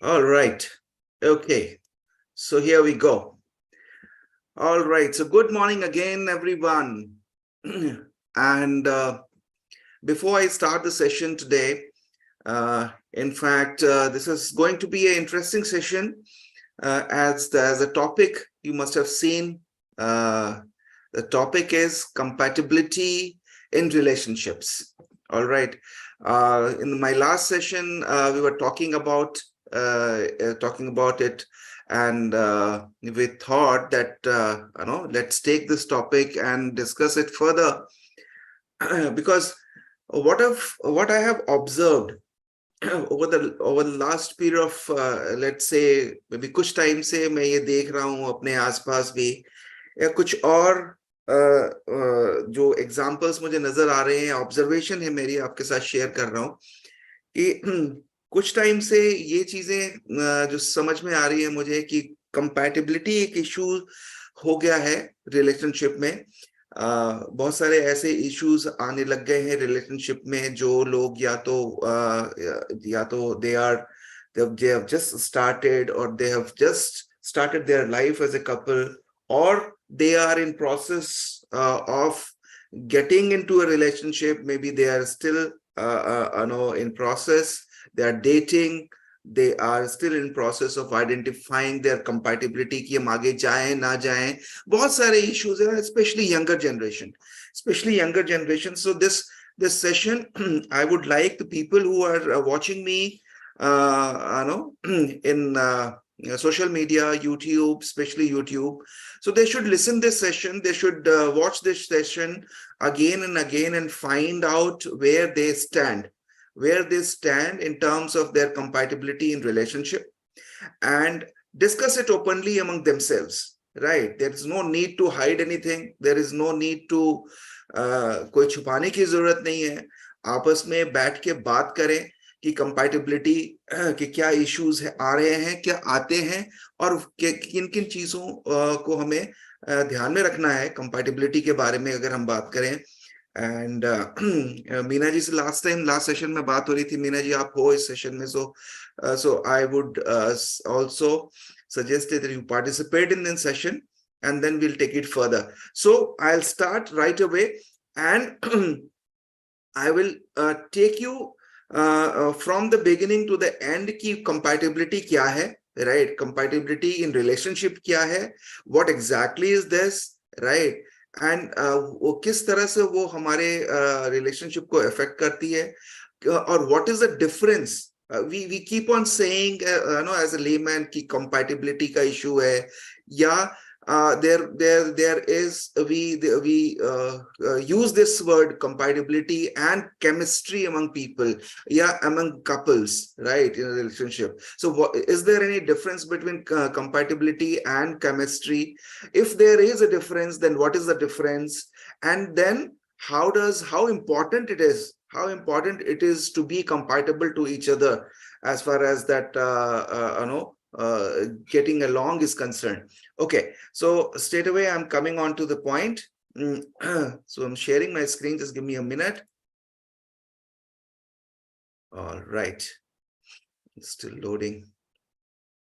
All right. Okay. So here we go. All right. So good morning again, everyone. And before I start the session today, this is going to be an interesting session as a topic you must have seen. The topic is compatibility in relationships. All right. In my last session, we were talking about it, and we thought that let's take this topic and discuss it further because what I have observed over the last period of let's say maybe कुछ time से मैं ये देख रहा हूँ अपने आसपास भी या कुछ और जो एग्जांपल्स मुझे नजर आ रहे हैं, ऑब्जर्वेशन है मेरी, आपके साथ शेयर कर रहा हूँ कि कुछ टाइम से ये चीजें जो समझ में आ रही है मुझे कि कंपैटिबिलिटी एक इशू हो गया है रिलेशनशिप में। बहुत सारे ऐसे इश्यूज आने लग गए हैं रिलेशनशिप में, जो लोग या तो they have just started, or they have just started their life as a couple, or they are in process of getting into a relationship. Maybe they are still in process, they are dating, they are still in process of identifying their compatibility कि हम आगे जाएं ना जाएं। बहुत सारे issues हैं, especially younger generation. So this session I would like the people who are watching me in social media, YouTube, especially YouTube, so they should listen this session, they should watch this session again and again and find out where they stand in terms of their compatibility in relationship, and discuss it openly among themselves, right? There is no need to hide anything, there is no need to कोई छुपाने की जरूरत नहीं है। आपस में बैठ के बात करें कि कंपैटिबिलिटी के क्या इश्यूज आ रहे हैं, क्या आते हैं, और किन किन चीजों को हमें ध्यान में रखना है कंपैटिबिलिटी के बारे में अगर हम बात करें। एंड मीना जी से लास्ट सेशन में बात हो रही थी। मीना जी आप हो इस सेशन में, so I would also suggest that you participate in this session, and then we'll take it further. So I'll start right away, and I will take you from the beginning to the end की compatibility क्या है, right? Compatibility in relationship क्या है, what exactly is this, right? And वो किस तरह से वो हमारे relationship को affect करती है, और what is the difference? We keep on saying as a layman कि compatibility का issue है, या there is we use this word compatibility and chemistry among people, among couples, right, in a relationship. So is there any difference between compatibility and chemistry? If there is a difference, then what is the difference? And then how important it is to be compatible to each other as far as that getting along is concerned. Okay, so straight away I'm coming on to the point. So I'm sharing my screen, just give me a minute. All right, it's still loading.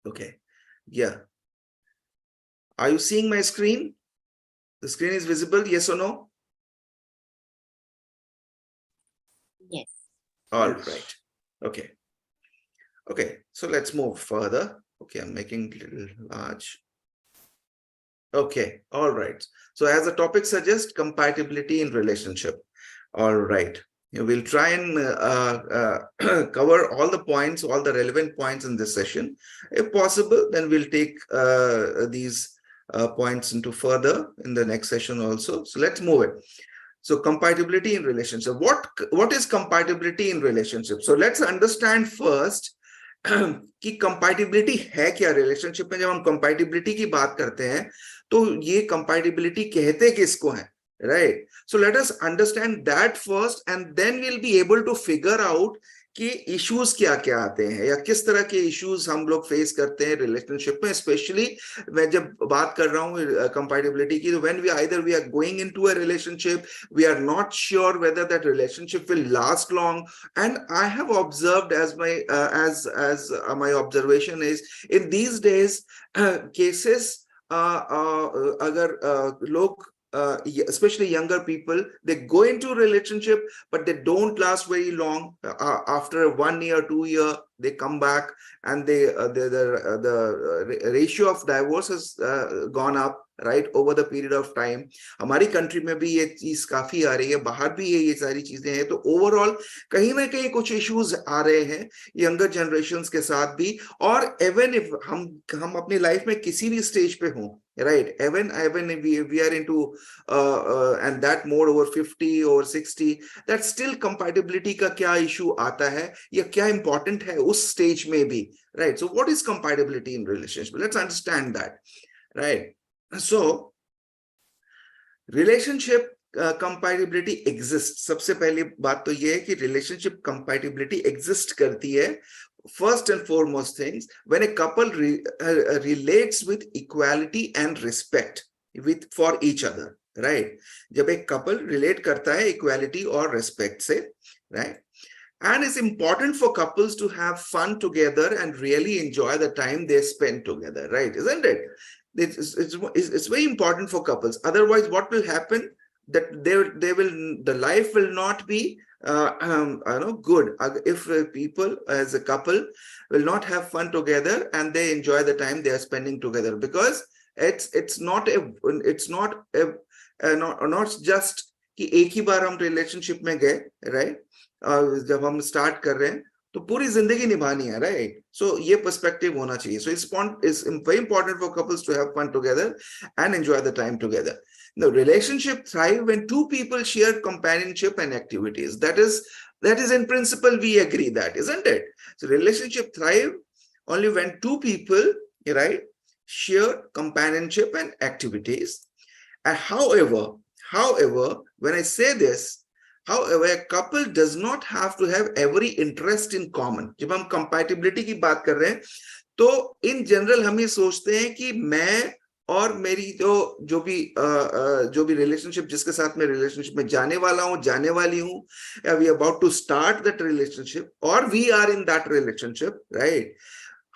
Okay, yeah, are you seeing my screen? The screen is visible, yes or no? Yes. All right. Okay, so let's move further. Okay, I'm making it a little large. Okay, all right. So as the topic suggests, compatibility in relationship. All right. We'll try and cover all the points, all the relevant points in this session. If possible, then we'll take these points into further in the next session also. So let's move it. So compatibility in relationship. What is compatibility in relationship? So let's understand first कि compatibility है क्या relationship में। जब हम compatibility की बात करते हैं तो ये कंपैटिबिलिटी कहते किसको है, right? So let us understand that first, and then we'll be able to figure out कि इश्यूज क्या क्या आते हैं या किस तरह के इश्यूज हम लोग फेस करते हैं रिलेशनशिप में, स्पेशली मैं जब बात कर रहा हूँ कंपैटिबिलिटी की, तो when we are going into a relationship, we are not sure whether that relationship will last long. And I have observed as my observation is in these days cases, अगर लोग especially younger people, they go into a relationship but they don't last very long. After 1 year 2 year they come back, and the ratio of divorce has gone up right over the period of time. हमारी country में भी ये चीज काफी आ रही है, बाहर भी ये सारी चीजें हैं. तो ओवरऑल कहीं ना कहीं कुछ इश्यूज आ रहे हैं यंगर जनरेशन्स के साथ भी. और इवन इफ हम अपनी लाइफ में किसी भी स्टेज पे हों, right, even if we are into and that more over 50 or 60, that still compatibility का क्या issue आता है या क्या important है उस stage में भी, right? So what is compatibility in relationship? Let's understand that, right? So relationship compatibility exists. सबसे पहली बात तो ये है कि relationship compatibility exist करती है. First and foremost things, when a couple relates with equality and respect for each other, right? जब एक couple relate करता है equality और respect से, right? And it's important for couples to have fun together and really enjoy the time they spend together, right? Isn't it? It's very important for couples. Otherwise, what will happen? That the life will not be good if people as a couple will not have fun together and they enjoy the time they are spending together, because it's not not just कि एक ही बार हम relationship में गए, right, जब हम start कर रहे हैं तो पूरी जिंदगी निभानी है, राइट. सो ये पर्सपेक्टिव होना चाहिए. So it's very important for couples to have fun together and enjoy the time together. The relationship thrive when two people share companionship and activities. That is in principle we agree that, isn't it? So relationship thrive only when two people, right, share companionship and activities. And however, when I say this, however, a couple does not have to have every interest in common. जब हम compatibility की बात कर रहे हैं तो in general हम ये सोचते हैं कि मैं और मेरी जो भी रिलेशनशिप, जिसके साथ मैं रिलेशनशिप में जाने वाला हूं, जाने वाली हूं, या we about to start that relationship और we are in that relationship, right,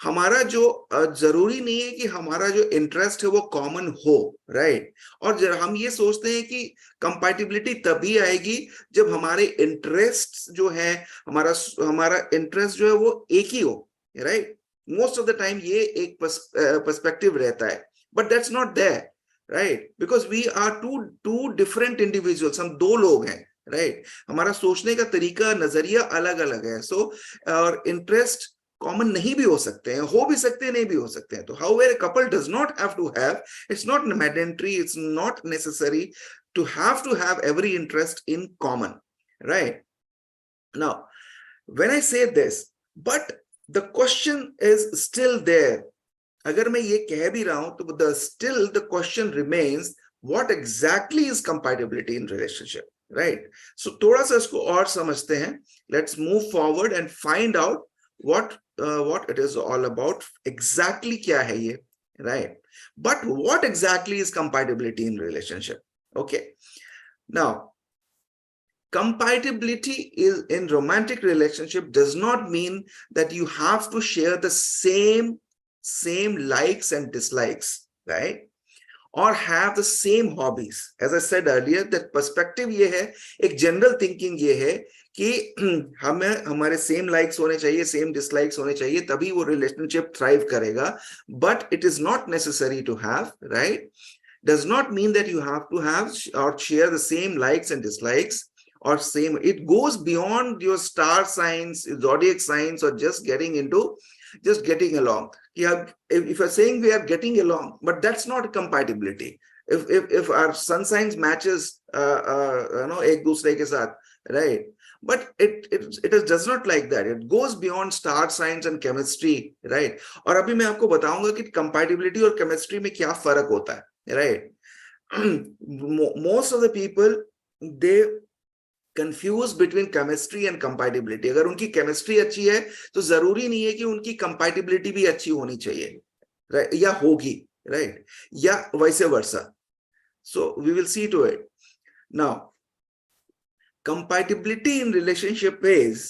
हमारा जो जरूरी नहीं है कि हमारा जो इंटरेस्ट है वो कॉमन हो, राइट. और हम ये सोचते हैं कि कंपैटिबिलिटी तभी आएगी जब हमारे इंटरेस्ट जो है, हमारा इंटरेस्ट जो है वो एक ही हो, right. Most of the time ये एक पर्सपेक्टिव रहता है, but that's not there, right? Because we are two different individuals. हम दो लोग हैं, right? हमारा सोचने का तरीका, नजरिया अलग अलग है. So और इंटरेस्ट कॉमन नहीं भी हो सकते हैं, हो भी सकते हैं, नहीं भी हो सकते हैं. तो however a couple does not have to have, it's not mandatory, it's not necessary to have every interest in common, right? Now when I say this, but the question is still there. अगर मैं ये कह भी रहा हूं तो still the question remains, what exactly is compatibility in relationship, right? So थोड़ा सा इसको और समझते हैं. Let's move forward and find out what it is all about. Exactly क्या है ये, right? But what exactly is compatibility in relationship? Okay, now compatibility is in romantic relationship does not mean that you have to share the same likes and dislikes, right, or have the same hobbies. As I said earlier, that perspective ये है, एक general thinking ये है कि हमें हमारे same likes होने चाहिए, same dislikes होने चाहिए, तभी वो relationship thrive करेगा. But it is not necessary to have, right? Does not mean that you have to have or share the same likes and dislikes or same. It goes beyond your star signs, zodiac signs, or just getting along. If you're saying we are getting along, but that's not compatibility. If our sun signs matches एक दूसरे के साथ, right, but it does not like that. It goes beyond star signs and chemistry, right? और अभी मैं आपको बताऊंगा कि compatibility और chemistry में क्या फर्क होता है, right? Most of the people, they confuse between chemistry and compatibility. अगर उनकी केमिस्ट्री अच्छी है तो जरूरी नहीं है कि उनकी कंपैटिबिलिटी भी अच्छी होनी चाहिए, राइट, या होगी, राइट, या vice versa. So we will see to it now. Compatibility in relationship is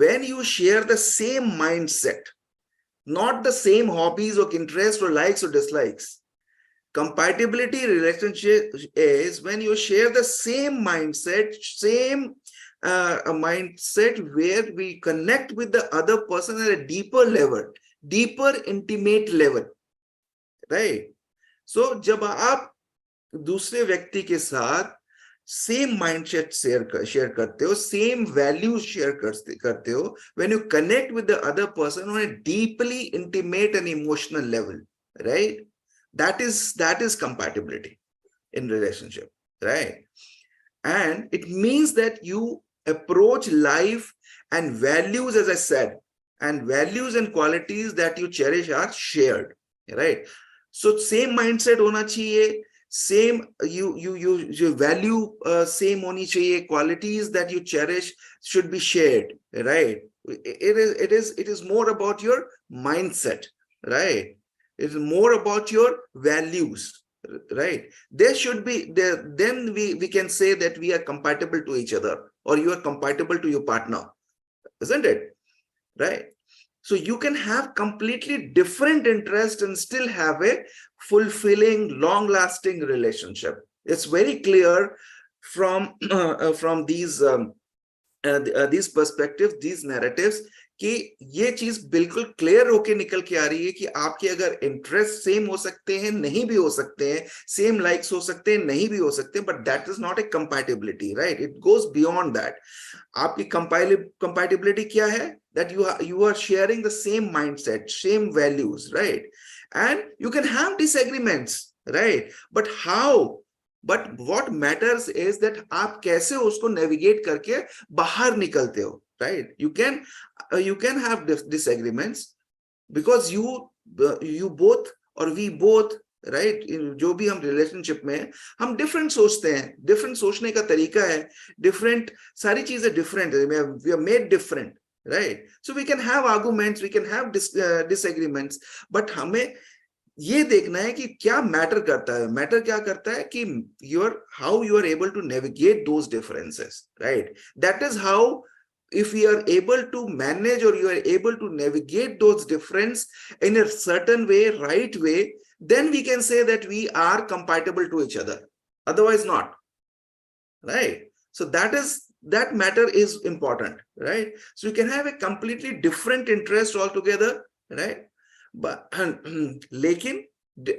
when you share the same mindset, not the same hobbies or interests or likes or dislikes. Compatibility in relationship is when you share the same mindset, same mindset where we connect with the other person at a deeper level, deeper intimate level, right? So जब आप दूसरे व्यक्ति के साथ same mindset share करते हो, same values share करते हो, when you connect with the other person on a deeply intimate and emotional level, right, that is compatibility in relationship, right? And it means that you approach life and values, as I said, and values and qualities that you cherish are shared, right? So same mindset hona chahiye, same you value same honi chahiye, qualities that you cherish should be shared, right? It is more about your mindset, right? It is more about your values, right? There should be there, then we can say that we are compatible to each other, or you are compatible to your partner, isn't it, right? So you can have completely different interest and still have a fulfilling, long-lasting relationship. It's very clear from these perspectives, these narratives, कि ये चीज बिल्कुल clear होके निकल के आ रही है कि आपके अगर इंटरेस्ट सेम हो सकते हैं, नहीं भी हो सकते हैं, सेम लाइक्स हो सकते हैं, नहीं भी हो सकते हैं, but that is not a compatibility, right? It goes beyond that. आपकी कंपैटिबिलिटी क्या है? that you are sharing the same mindset, same values, right? And you can have disagreements, right? But how? But what matters is that आप कैसे उसको navigate करके बाहर निकलते हो, right? You can have disagreements because you both or we both, right, जो भी हम रिलेशनशिप में हैं, हम डिफरेंट सोचते हैं, डिफरेंट सोचने का तरीका है, डिफरेंट, सारी चीजें different, we are made different, right? So we can have arguments, we can have disagreements, but हमें ये देखना है कि क्या मैटर करता है। मैटर क्या करता है कि how you are able to navigate those differences, right? That is how, if we are able to manage or you are able to navigate those differences in a certain way, right way, then we can say that we are compatible to each other, otherwise not, right? So that matter is important, right? So you can have a completely different interest altogether, right? But लेकिन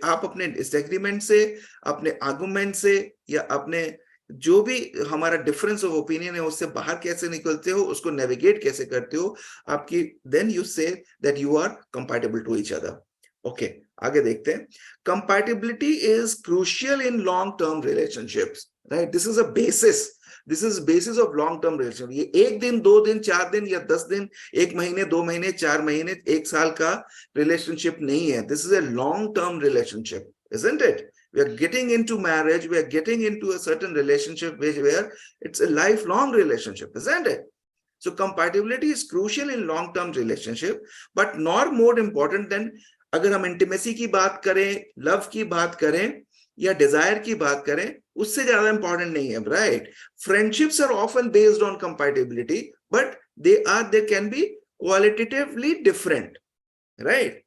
आप अपने disagreement से, अपने argument से, या अपने जो भी हमारा डिफरेंस ऑफ ओपिनियन है उससे बाहर कैसे निकलते हो, उसको नेविगेट कैसे करते हो, आपकी then you say that you are compatible to each other. Okay, आगे देखते हैं। Compatibility is crucial in long term relationships, right? This is a basis, this is basis of long term relationship. ये 1 दिन 2 दिन 4 दिन या 10 दिन, 1 महीने 2 महीने 4 महीने 1 साल का रिलेशनशिप नहीं है। This is a long term relationship, isn't it? We are getting into marriage, we are getting into a certain relationship where it's a lifelong relationship, isn't it? So compatibility is crucial in long term relationship, but not more important than, अगर हम intimacy की बात करें, love की बात करें, या Dzire की बात करें, उससे ज्यादा इंपॉर्टेंट नहीं है, right? Friendships are often based on compatibility, but they can be qualitatively different, right?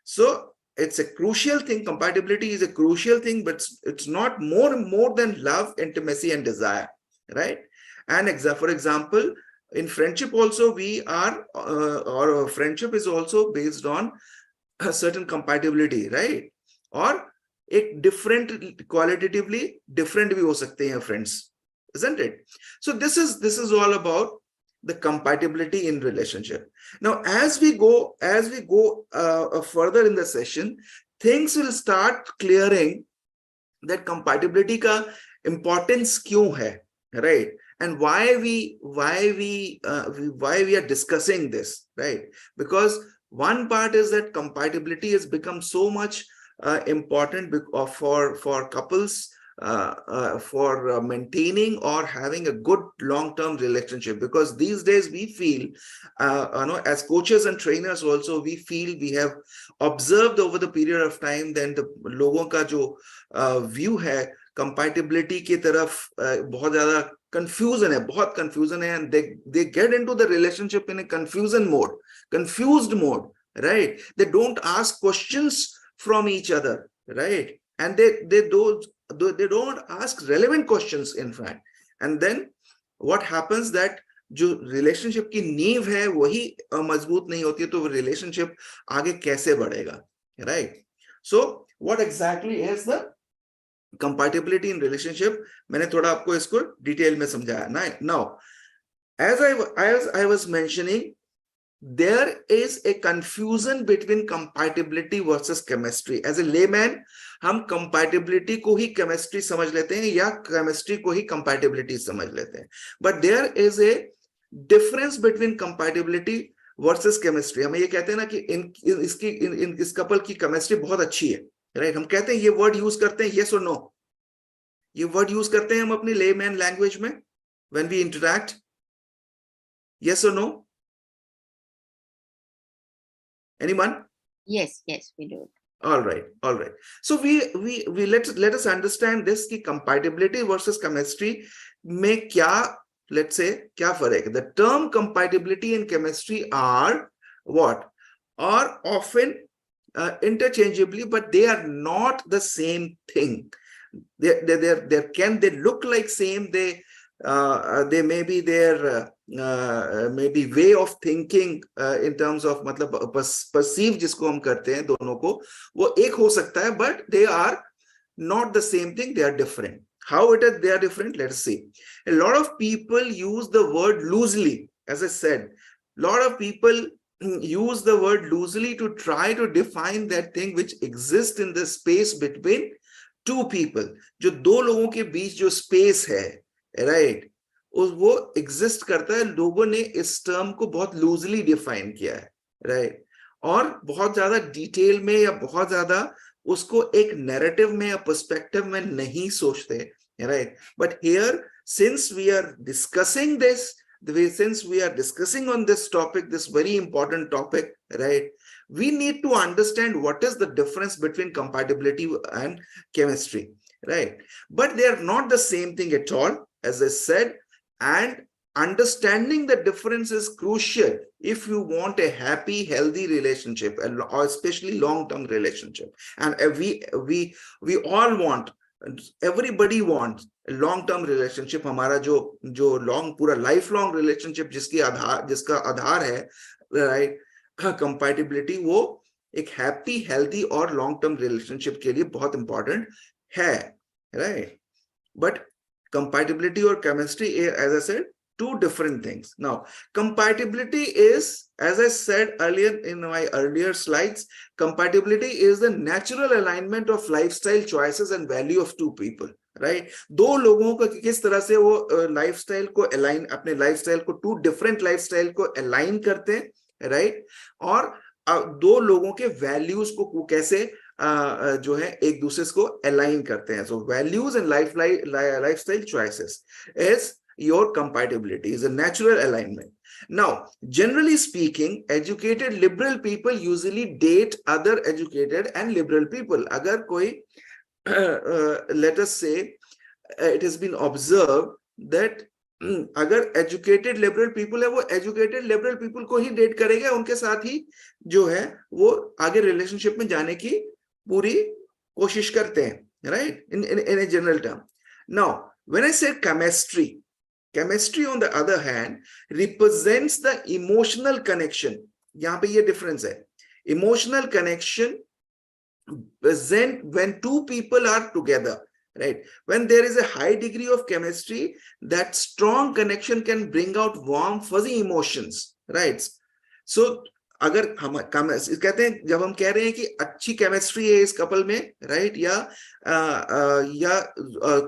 So it's a crucial thing. Compatibility is a crucial thing, but it's not more than love, intimacy, and desire, right? And for example, in friendship also we are or friendship is also based on a certain compatibility, right? Or एक different, qualitatively different भी हो सकते हैं friends, isn't it? So this is all about the compatibility in relationship. Now as we go further in the session, things will start clearing that compatibility का importance क्यों है, right? And why we are discussing this, right? Because one part is that compatibility has become so much important for couples for maintaining or having a good long-term relationship. Because these days we feel, as coaches and trainers also, we feel we have observed over the period of time that the लोगों का जो view है compatibility की तरफ बहुत ज़्यादा confusion है, बहुत confusion है, and they get into the relationship in a confused mode, right? They don't ask questions from each other, right? And they don't ask relevant questions, in fact. And then what happens that जो relationship की नींव है वही मजबूत नहीं होती है, तो relationship आगे कैसे बढ़ेगा, right? So what exactly is the compatibility in relationship? मैंने थोड़ा आपको इसको डिटेल में समझाया. Now, as I was mentioning, there is a confusion between compatibility versus chemistry. As a layman, हम compatibility को ही chemistry समझ लेते हैं या chemistry को ही compatibility समझ लेते हैं. But there is a difference between compatibility versus chemistry. हम ये कहते हैं ना कि इस couple की chemistry बहुत अच्छी है, right? हम कहते हैं, ये word use करते हैं, yes or no? ये word use करते हैं हम अपनी layman language में when we interact, yes or no? Anyone? Yes, we do. All right. So we let us understand this कि compatibility versus chemistry में क्या, let's say, क्या फर्क है? The term compatibility and chemistry are what? Are often interchangeably, but they are not the same thing. They look like same. They may be their maybe way of thinking in terms of मतलब perceive जिसको हम करते हैं दोनों को, वो एक हो सकता है, but they are not the same thing. They are different. How it is they are different? Let's see. A lot of people use the word loosely. As I said, a lot of people use the word loosely to try to define that thing which exists in the space between two people. जो दो लोगों के बीच जो space है, right, वो exist करता है. लोगों ने इस टर्म को बहुत लूजली डिफाइन किया है, राइट, और बहुत ज्यादा डिटेल में या बहुत ज्यादा उसको एक नैरेटिव में या पर्सपेक्टिव में नहीं सोचते, right. But here since we are discussing this, since we are discussing on this topic, this very important topic, right, we need to understand what is the difference between compatibility and chemistry, right? But they are not the same thing at all, as I said, and understanding the difference is crucial if you want a happy, healthy relationship, or especially long-term relationship. And we all want, everybody wants a long-term relationship. हमारा जो long पूरा lifelong relationship जिसका आधार है, right, compatibility, वो एक happy, healthy और long-term relationship के लिए बहुत important है, right? But compatibility or chemistry, as I said, two different things. Now, compatibility is, as I said earlier in my earlier slides, compatibility is the natural alignment of lifestyle choices and value of two people, right? दो लोगों को किस तरह से वो lifestyle को align, अपने lifestyle को, two different lifestyle को align करते हैं, right? और दो लोगों के values को कैसे जो है एक दूसरे को align करते हैं. So values and lifestyle choices is your compatibility, is a natural alignment. Now, generally speaking, educated liberal people usually date other educated and liberal people. अगर कोई let us say it has been observed that अगर educated liberal people है, वो educated liberal people को ही date करेगा, उनके साथ ही जो है वो आगे relationship में जाने की पूरी कोशिश करते हैं, right, in a general term. Now, when I say chemistry on the other hand represents the emotional connection. यहाँ पे ये difference है. Emotional connection present when two people are together, right? When there is a high degree of chemistry, that strong connection can bring out warm, fuzzy emotions, right? So अगर हम कहते हैं, जब हम कह रहे हैं कि अच्छी केमिस्ट्री है इस कपल में, राइट, या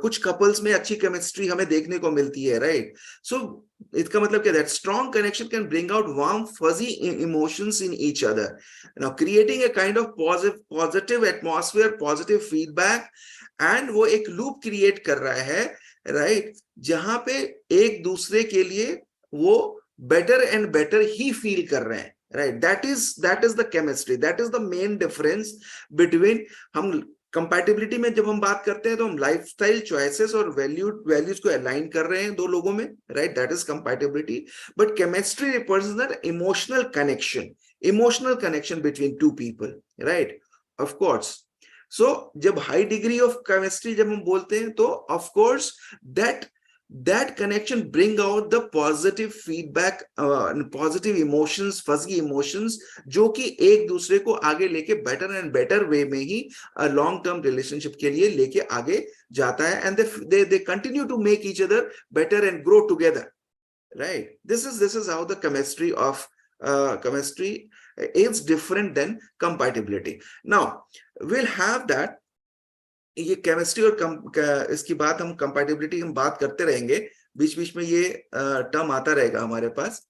कुछ कपल्स में अच्छी केमिस्ट्री हमें देखने को मिलती है, राइट, सो इसका मतलब क्या, that strong connection can bring out warm fuzzy emotions in each other, now creating a kind of positive atmosphere, positive feedback, and वो एक लूप क्रिएट कर रहा है, राइट, जहां पे एक दूसरे के लिए वो better and better he feel कर रहे हैं, right, that is the chemistry, that is the main difference between, हम कंपैटिबिलिटी में जब हम बात करते हैं तो हम लाइफस्टाइल चॉइसेस और वैल्यूज को अलाइन कर रहे हैं दो लोगों में, right, that is compatibility, but chemistry represents emotional connection between two people, right, of course. So जब हाई डिग्री ऑफ केमिस्ट्री जब हम बोलते हैं तो of course that connection bring out the positive feedback, positive emotions, fuzzy emotions, जो कि एक दूसरे को आगे लेके बेटर एंड बेटर वे में ही लॉन्ग टर्म रिलेशनशिप के लिए लेके आगे जाता है, and they continue to make each other better and grow together, right? This is how the chemistry of chemistry is different than compatibility. Now we'll have that, ये chemistry और इसकी बात हम कंपैटिबिलिटी हम बात करते रहेंगे, बीच बीच में ये टर्म आता रहेगा हमारे पास,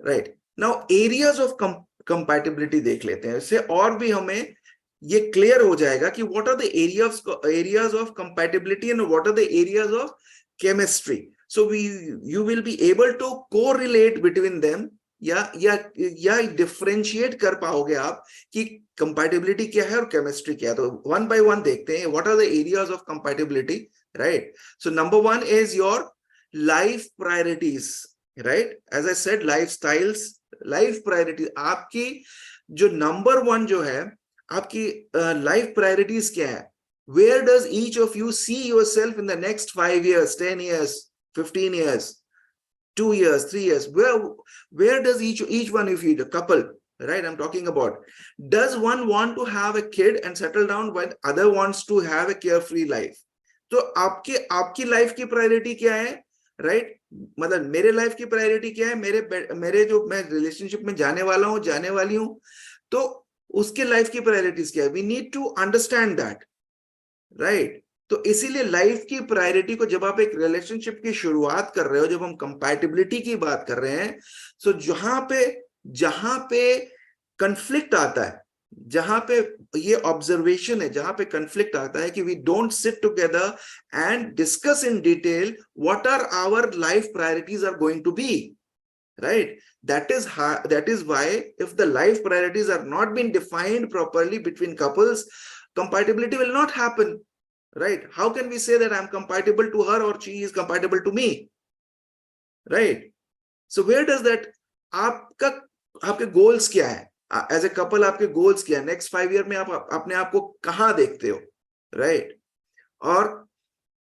right. Now areas of compatibility देख लेते हैं, इससे और भी हमें ये क्लियर हो जाएगा कि what are the areas of compatibility and what are the areas of chemistry, so you will be able to correlate between them, या डिफरेंशिएट कर पाओगे आप कि कंपैटिबिलिटी क्या है और केमिस्ट्री क्या है। तो वन बाय वन देखते हैं, what are the areas of compatibility, right. So number one is your life priorities, right, as I said lifestyles, life priority, आपकी जो नंबर वन जो है आपकी लाइफ प्रायोरिटीज क्या है, where does each of you see yourself in the next 5 years, 10 years, 15 years, 2 years, 3 years, where does each one of you, the couple, right, I'm talking about, does one want to have a kid and settle down while other wants to have a carefree life? तो आपकी life की priority क्या है, right, मतलब मेरे life की priority क्या है, मेरे जो मैं रिलेशनशिप में जाने वाला हूं, जाने वाली हूं, तो उसके लाइफ की प्रायोरिटीज क्या है, we need to understand that, right. तो इसीलिए लाइफ की प्रायोरिटी को जब आप एक रिलेशनशिप की शुरुआत कर रहे हो, जब हम कंपैटिबिलिटी की बात कर रहे हैं, सो जहां पे कंफ्लिक्ट आता है, जहां पे ये ऑब्जर्वेशन है, जहां पे कंफ्लिक्ट आता है कि we don't sit together and discuss in detail what are our life priorities are going to be, right, that is why if the life priorities are not been defined properly between couples, compatibility will not happen, right? How can we say that I'm compatible to her or she is compatible to me, right? So where does that, आपके goals क्या है as a couple, आपके goals क्या है, next 5 year में आप अपने आप को कहां देखते हो, राइट? और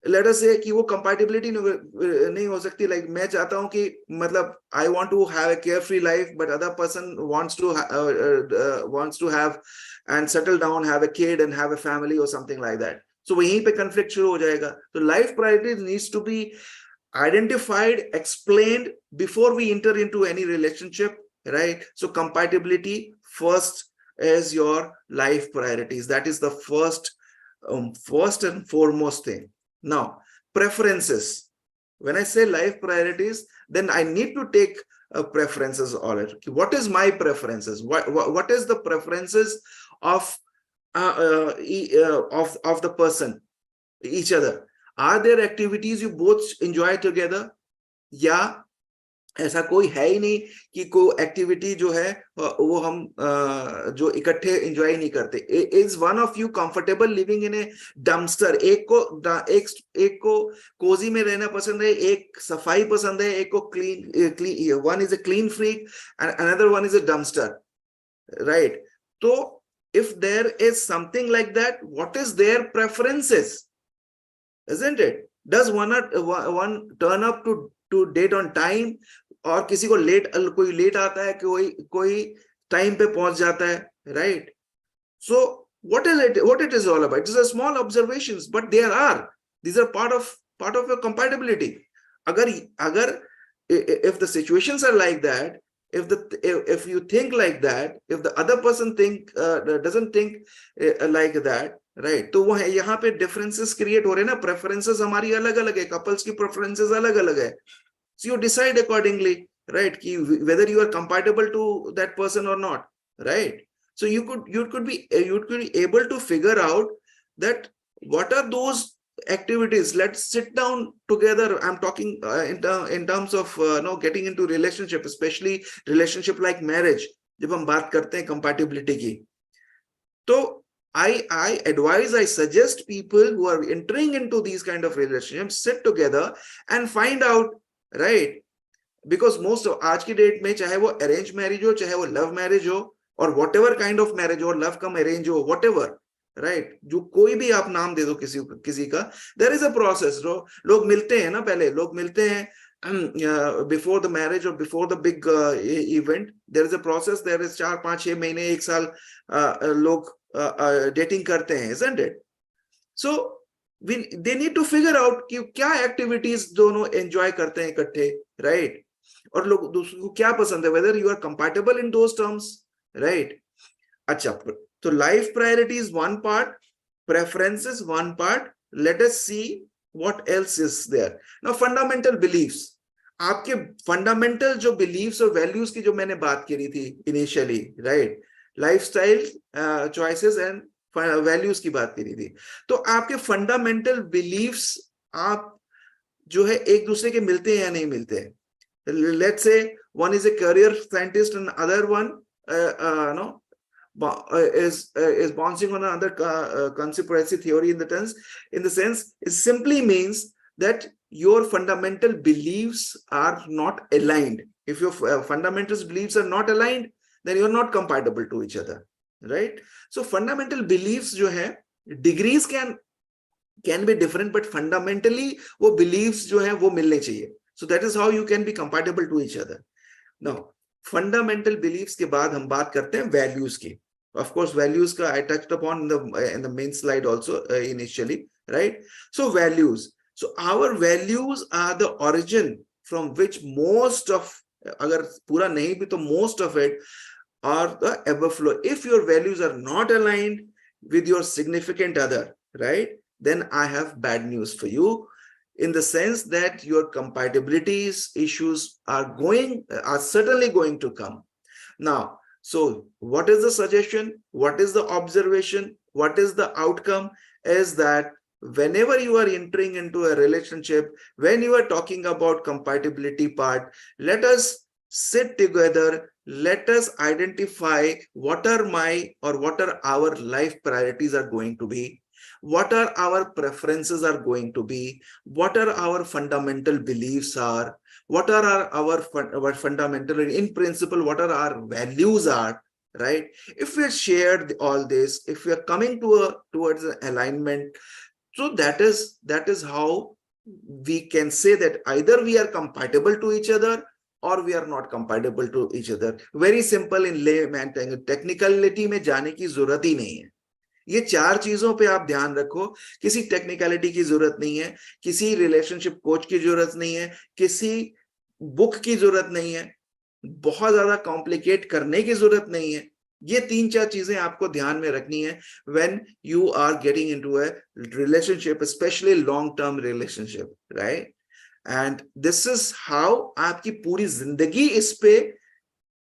लेट अस से कि वो कंपैटिबिलिटी नहीं हो सकती, लाइक मैं चाहता हूं कि मतलब I want to have a care free life, but other person wants to have and settle down, have a kid and have a family और समथिंग लाइक दैट, सो वहीं पे कंफ्लिक्ट शुरू हो जाएगा। तो life priorities needs to be identified, explained before we enter into any relationship, right? So compatibility first is your life priorities, that is the first and foremost thing. Now preferences, when I say life priorities, then I need to take preferences all it. What is my preferences, what is the preferences of the person, each other? Are there activities you both enjoy together? या ऐसा कोई है ही नहीं कि कोई activity जो है वो हम जो इकट्ठे एंजॉय नहीं करते। Is one of you comfortable living in A dumpster? एक को कोजी में रहना पसंद है, एक सफाई पसंद है, एक को clean, one is a clean freak and another one is a dumpster, right? तो if there is something like that, what is their preferences, isn't it? Does one turn up to date on time, और किसी को कोई late आता है, कोई time पे पहुंच जाता है, right? So what it is all about? These are small observations, but these are part of your compatibility. अगर if the situations are like that, if you think like that, if the other person doesn't think like that, right, तो वो यहाँ पे differences create हो रहे हैं ना, preferences हमारी अलग अलग है, couples की preferences अलग अलग है, so you decide accordingly, right, कि whether you are compatible to that person or not, right? So you could be able to figure out that what are those activities. Let's sit down together. I'm talking in terms of getting into relationship, especially relationship like marriage. जब हम बात करते हैं compatibility की, तो I advise, I suggest people who are entering into these kind of relationships sit together and find out, right? Because most of आज की date में, चाहे वो अरेंज मैरिज हो, चाहे वो लव मैरिज हो, और what ever kind of marriage हो, लव कम अरेंज हो, वट एवर, राइट, जो कोई भी आप नाम दे दो किसी का, देयर इज अ प्रोसेस. लोग मिलते हैं ना, पहले लोग मिलते हैं बिफोर द मैरिज और before the big event, there is a process, there is 4-5-6 महीने, 1 साल लोग डेटिंग करते हैं, isn't it? So they need to figure out कि क्या एक्टिविटीज दोनों एंजॉय करते हैं इकट्ठे, राइट, और लोग दूसरों को क्या पसंद है, whether you are compatible in those terms, right? अच्छा, तो life priority is one part, preferences one part. Let us see what else is there. Now fundamental beliefs, आपके फंडामेंटल जो बिलीव्स और वैल्यूज की जो मैंने बात करी थी initially, right, lifestyle choices and values की बात करी थी, तो आपके फंडामेंटल बिलीव्स आप जो है एक दूसरे के मिलते हैं या नहीं मिलते हैं. Let's say one is a career scientist and other one is bouncing on another conspiracy theory, in the sense it simply means that your fundamental beliefs are not aligned. If your fundamental beliefs are not aligned, then you're not compatible to each other, right? So fundamental beliefs जो है, degrees can be different, but fundamentally वो beliefs जो है वो मिलने चाहिए. So that is how you can be compatible to each other. Now fundamental beliefs के बाद हम बात करते हैं values की. Of course values का I touched upon in the main slide also initially, right? So values, so our values are the origin from which most of, अगर पूरा नहीं भी तो most of it are the overflow. If your values are not aligned with your significant other, right, then I have bad news for you, in the sense that your compatibility issues are certainly going to come. Now, so what is the suggestion? What is the observation? What is the outcome? Is that whenever you are entering into a relationship, when you are talking about compatibility part, let us sit together, let us identify what are our life priorities are going to be, what are our preferences are going to be, what are our fundamental beliefs are, what are our fundamental, in principle, what are our values are, right? If we shared all this, if we are coming towards an alignment, so that is how we can say that either we are compatible to each other or we are not compatible to each other. Very simple in layman, technicality में जाने की जरूरत ही नहीं है. ये 4 चीजों पे आप ध्यान रखो, किसी टेक्निकलिटी की जरूरत नहीं है, किसी रिलेशनशिप कोच की जरूरत नहीं है, किसी बुक की जरूरत नहीं है, बहुत ज्यादा कॉम्प्लिकेट करने की जरूरत नहीं है. ये 3-4 चीजें आपको ध्यान में रखनी है when you are getting into a relationship, especially long term relationship, right? And this is how आपकी पूरी जिंदगी इस पे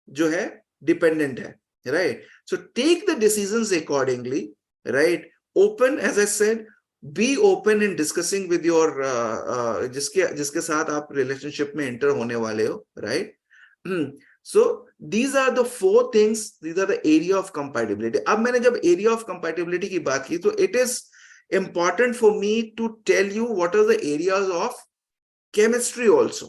जो है डिपेंडेंट है, right? So take the decisions accordingly, right? Open, as I said, be open in discussing with your जिसके साथ आप relationship में enter होने वाले हो, right? So these are the 4 things, these are the area of compatibility. अब मैंने जब area of compatibility की बात की, तो it is important for me to tell you what are the areas of chemistry also,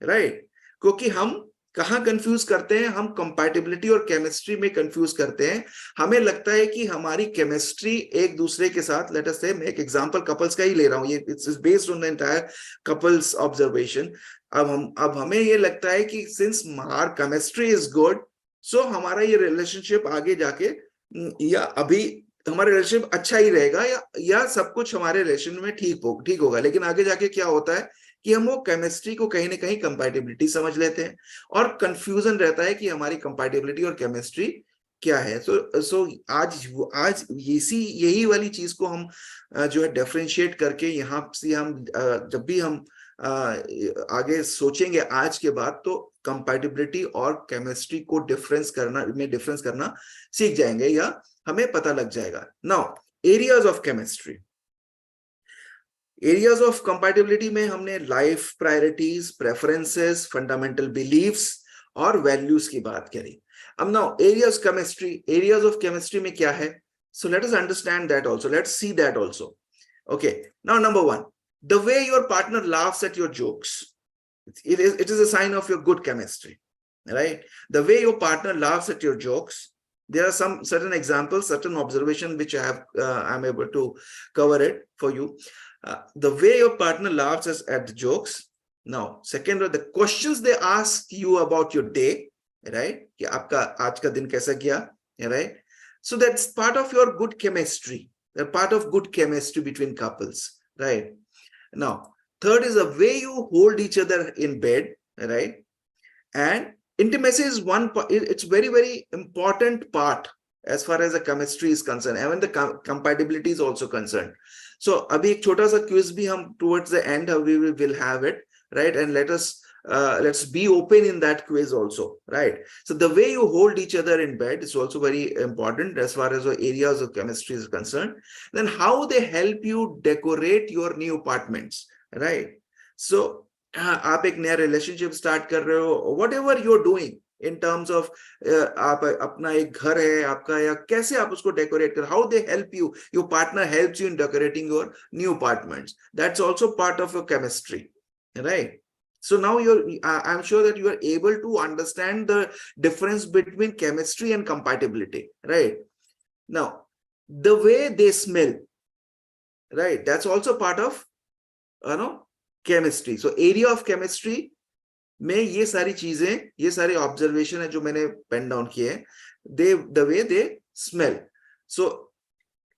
right? क्योंकि हम कहाँ कंफ्यूज करते हैं, हम कंपैटिबिलिटी और केमिस्ट्री में कंफ्यूज करते हैं. हमें लगता है कि हमारी केमिस्ट्री एक दूसरे के साथ, लेट अस से, मैं एक एग्जांपल कपल्स का ही ले रहा हूं, ये it's based on the entire couples observation. अब हमें ये लगता है कि since our chemistry is good, so हमारा ये रिलेशनशिप आगे जाके या अभी हमारा रिलेशनशिप अच्छा ही रहेगा, या सब कुछ हमारे रिलेशन में ठीक होगा. लेकिन आगे जाके क्या होता है कि हम वो केमिस्ट्री को कहीं ना कहीं कंपैटिबिलिटी समझ लेते हैं और कंफ्यूजन रहता है कि हमारी कंपैटिबिलिटी और केमिस्ट्री क्या है। सो आज यही वाली चीज को हम जो है डिफरेंशिएट करके यहाँ से हम जब भी हम आगे सोचेंगे आज के बाद, तो कंपैटिबिलिटी और केमिस्ट्री को डिफरेंस करना सीख जाएंगे या हमें पता लग जाएगा। Now areas of chemistry, areas of compatibility में हमने life priorities, preferences, fundamental believes और वैल्यूज की बात करी। अब नाउ एरियाज ऑफ केमिस्ट्री में क्या है? सो let us understand that also, let's see that also. Okay, now number 1, the way your partner laughs at your jokes, it is a sign of your good chemistry, right? The way your partner laughs at your jokes, there are some certain examples, certain observation which I'm able to cover it for you. The way your partner laughs at the jokes. Now second, the questions they ask you about your day, right? कि आपका आज का दिन कैसा गया, right? So that's part of your good chemistry, a part of good chemistry between couples, right? Now third is the way you hold each other in bed, right? And intimacy is one part. It's very, very important part as far as the chemistry is concerned, and the compatibility is also concerned. So abhi ek chota sa quiz bhi hum towards the end we will have it, right? And let's be open in that quiz also, right? So the way you hold each other in bed is also very important as far as the areas of chemistry is concerned. Then how they help you decorate your new apartments, right? So आप एक नया relationship start कर रहे हो, whatever you are doing in terms of आप अपना एक घर है आपका, या कैसे आप उसको डेकोरेट कर, how they help you, your partner helps you in decorating your new apartments, that's also part of your chemistry, right? So now I'm sure that you are able to understand the difference between chemistry and compatibility, right? Now the way they smell, right, that's also part of chemistry. So area of chemistry में ये सारी चीजें, ये सारे observation है जो मैंने pen down किए हैं, the way they smell. So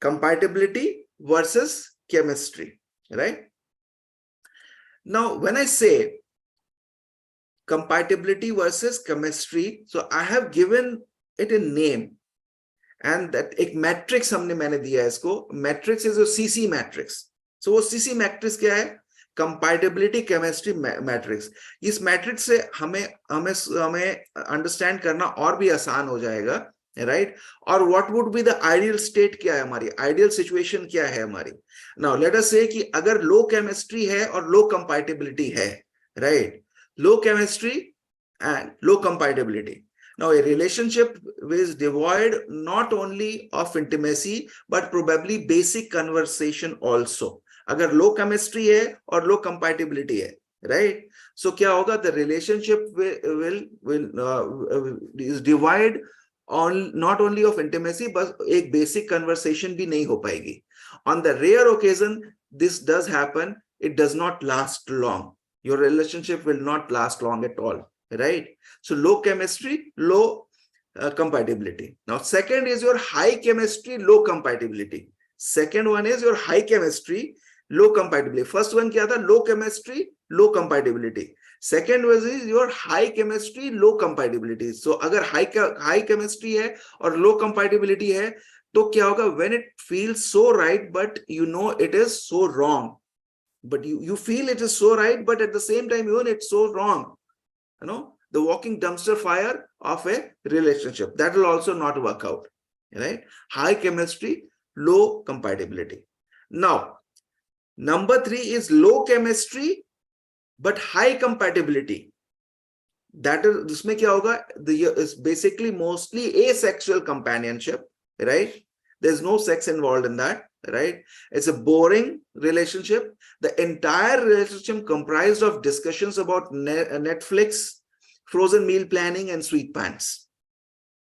compatibility versus chemistry, right? Now when I say compatibility versus chemistry, so I have given it a name, and that एक मैट्रिक्स मैंने दिया है इसको, मैट्रिक्स इज सीसी मैट्रिक्स। सो वो CC matrix क्या है? Compatibility chemistry matrix. इस matrix से हमें अंडरस्टैंड करना और भी आसान हो जाएगा, राइट? और what would be the ideal state, क्या है हमारी आइडियल सिचुएशन, क्या है हमारी? नाउ लेट अस से कि अगर लो केमिस्ट्री है और लो कंपैटिबिलिटी है, right? Low chemistry and low compatibility. Now a relationship is devoid not only of intimacy but probably basic conversation also. अगर low chemistry है और low compatibility है, right? So क्या होगा? The relationship will is devoid on not only of intimacy but एक basic conversation भी नहीं हो पाएगी. On the rare occasion this does happen, it does not last long. Your relationship will not last long at all, right? So low chemistry, low compatibility. Now second is your high chemistry, low compatibility. Second one is your high chemistry, low compatibility. First one kya tha? Low chemistry, low compatibility. Second was is your high chemistry, low compatibility. So agar high chemistry hai aur low compatibility hai, to kya hoga? When it feels so right but you know it is so wrong, but you feel it is so right, but at the same time even it's so wrong, the walking dumpster fire of a relationship, that will also not work out, right? High chemistry, low compatibility. Now number 3 is low chemistry but high compatibility. That is, इसमें क्या होगा? It's basically mostly asexual companionship, right? There's no sex involved in that, right? It's a boring relationship. The entire relationship comprised of discussions about Netflix, frozen meal planning, and sweet pants,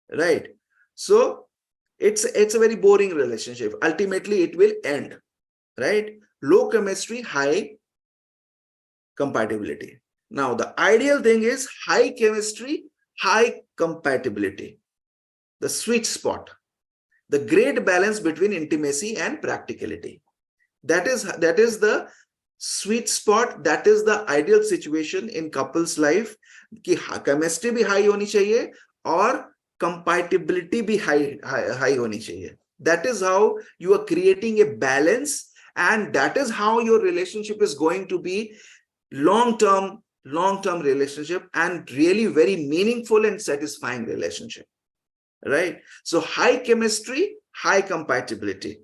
right? So it's a very boring relationship. Ultimately it will end, right? Low chemistry, high compatibility. Now the ideal thing is high chemistry, high compatibility, the sweet spot, the great balance between intimacy and practicality. That is the sweet spot, that is the ideal situation in couples life कि chemistry भी high होनी चाहिए और compatibility भी high होनी चाहिए. That is how you are creating a balance, and that is how your relationship is going to be long-term relationship, and really very meaningful and satisfying relationship, right? So high chemistry, high compatibility,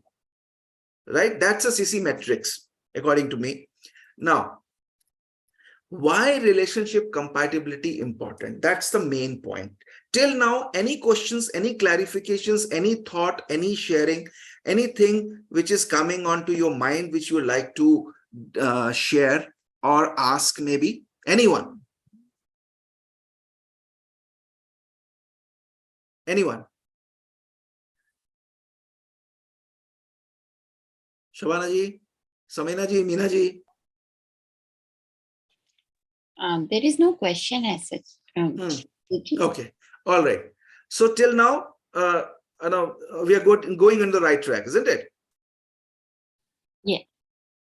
right? That's a CC matrix according to me. Now, why relationship compatibility important? That's the main point. Till now, any questions, any clarifications, any thought, any sharing, anything which is coming onto your mind which you like to share or ask, maybe anyone? Anyone? Shabana ji, Samina ji, Meena ji? There is no question as such. Okay, all right. So till now, we are going on the right track, isn't it? Yeah.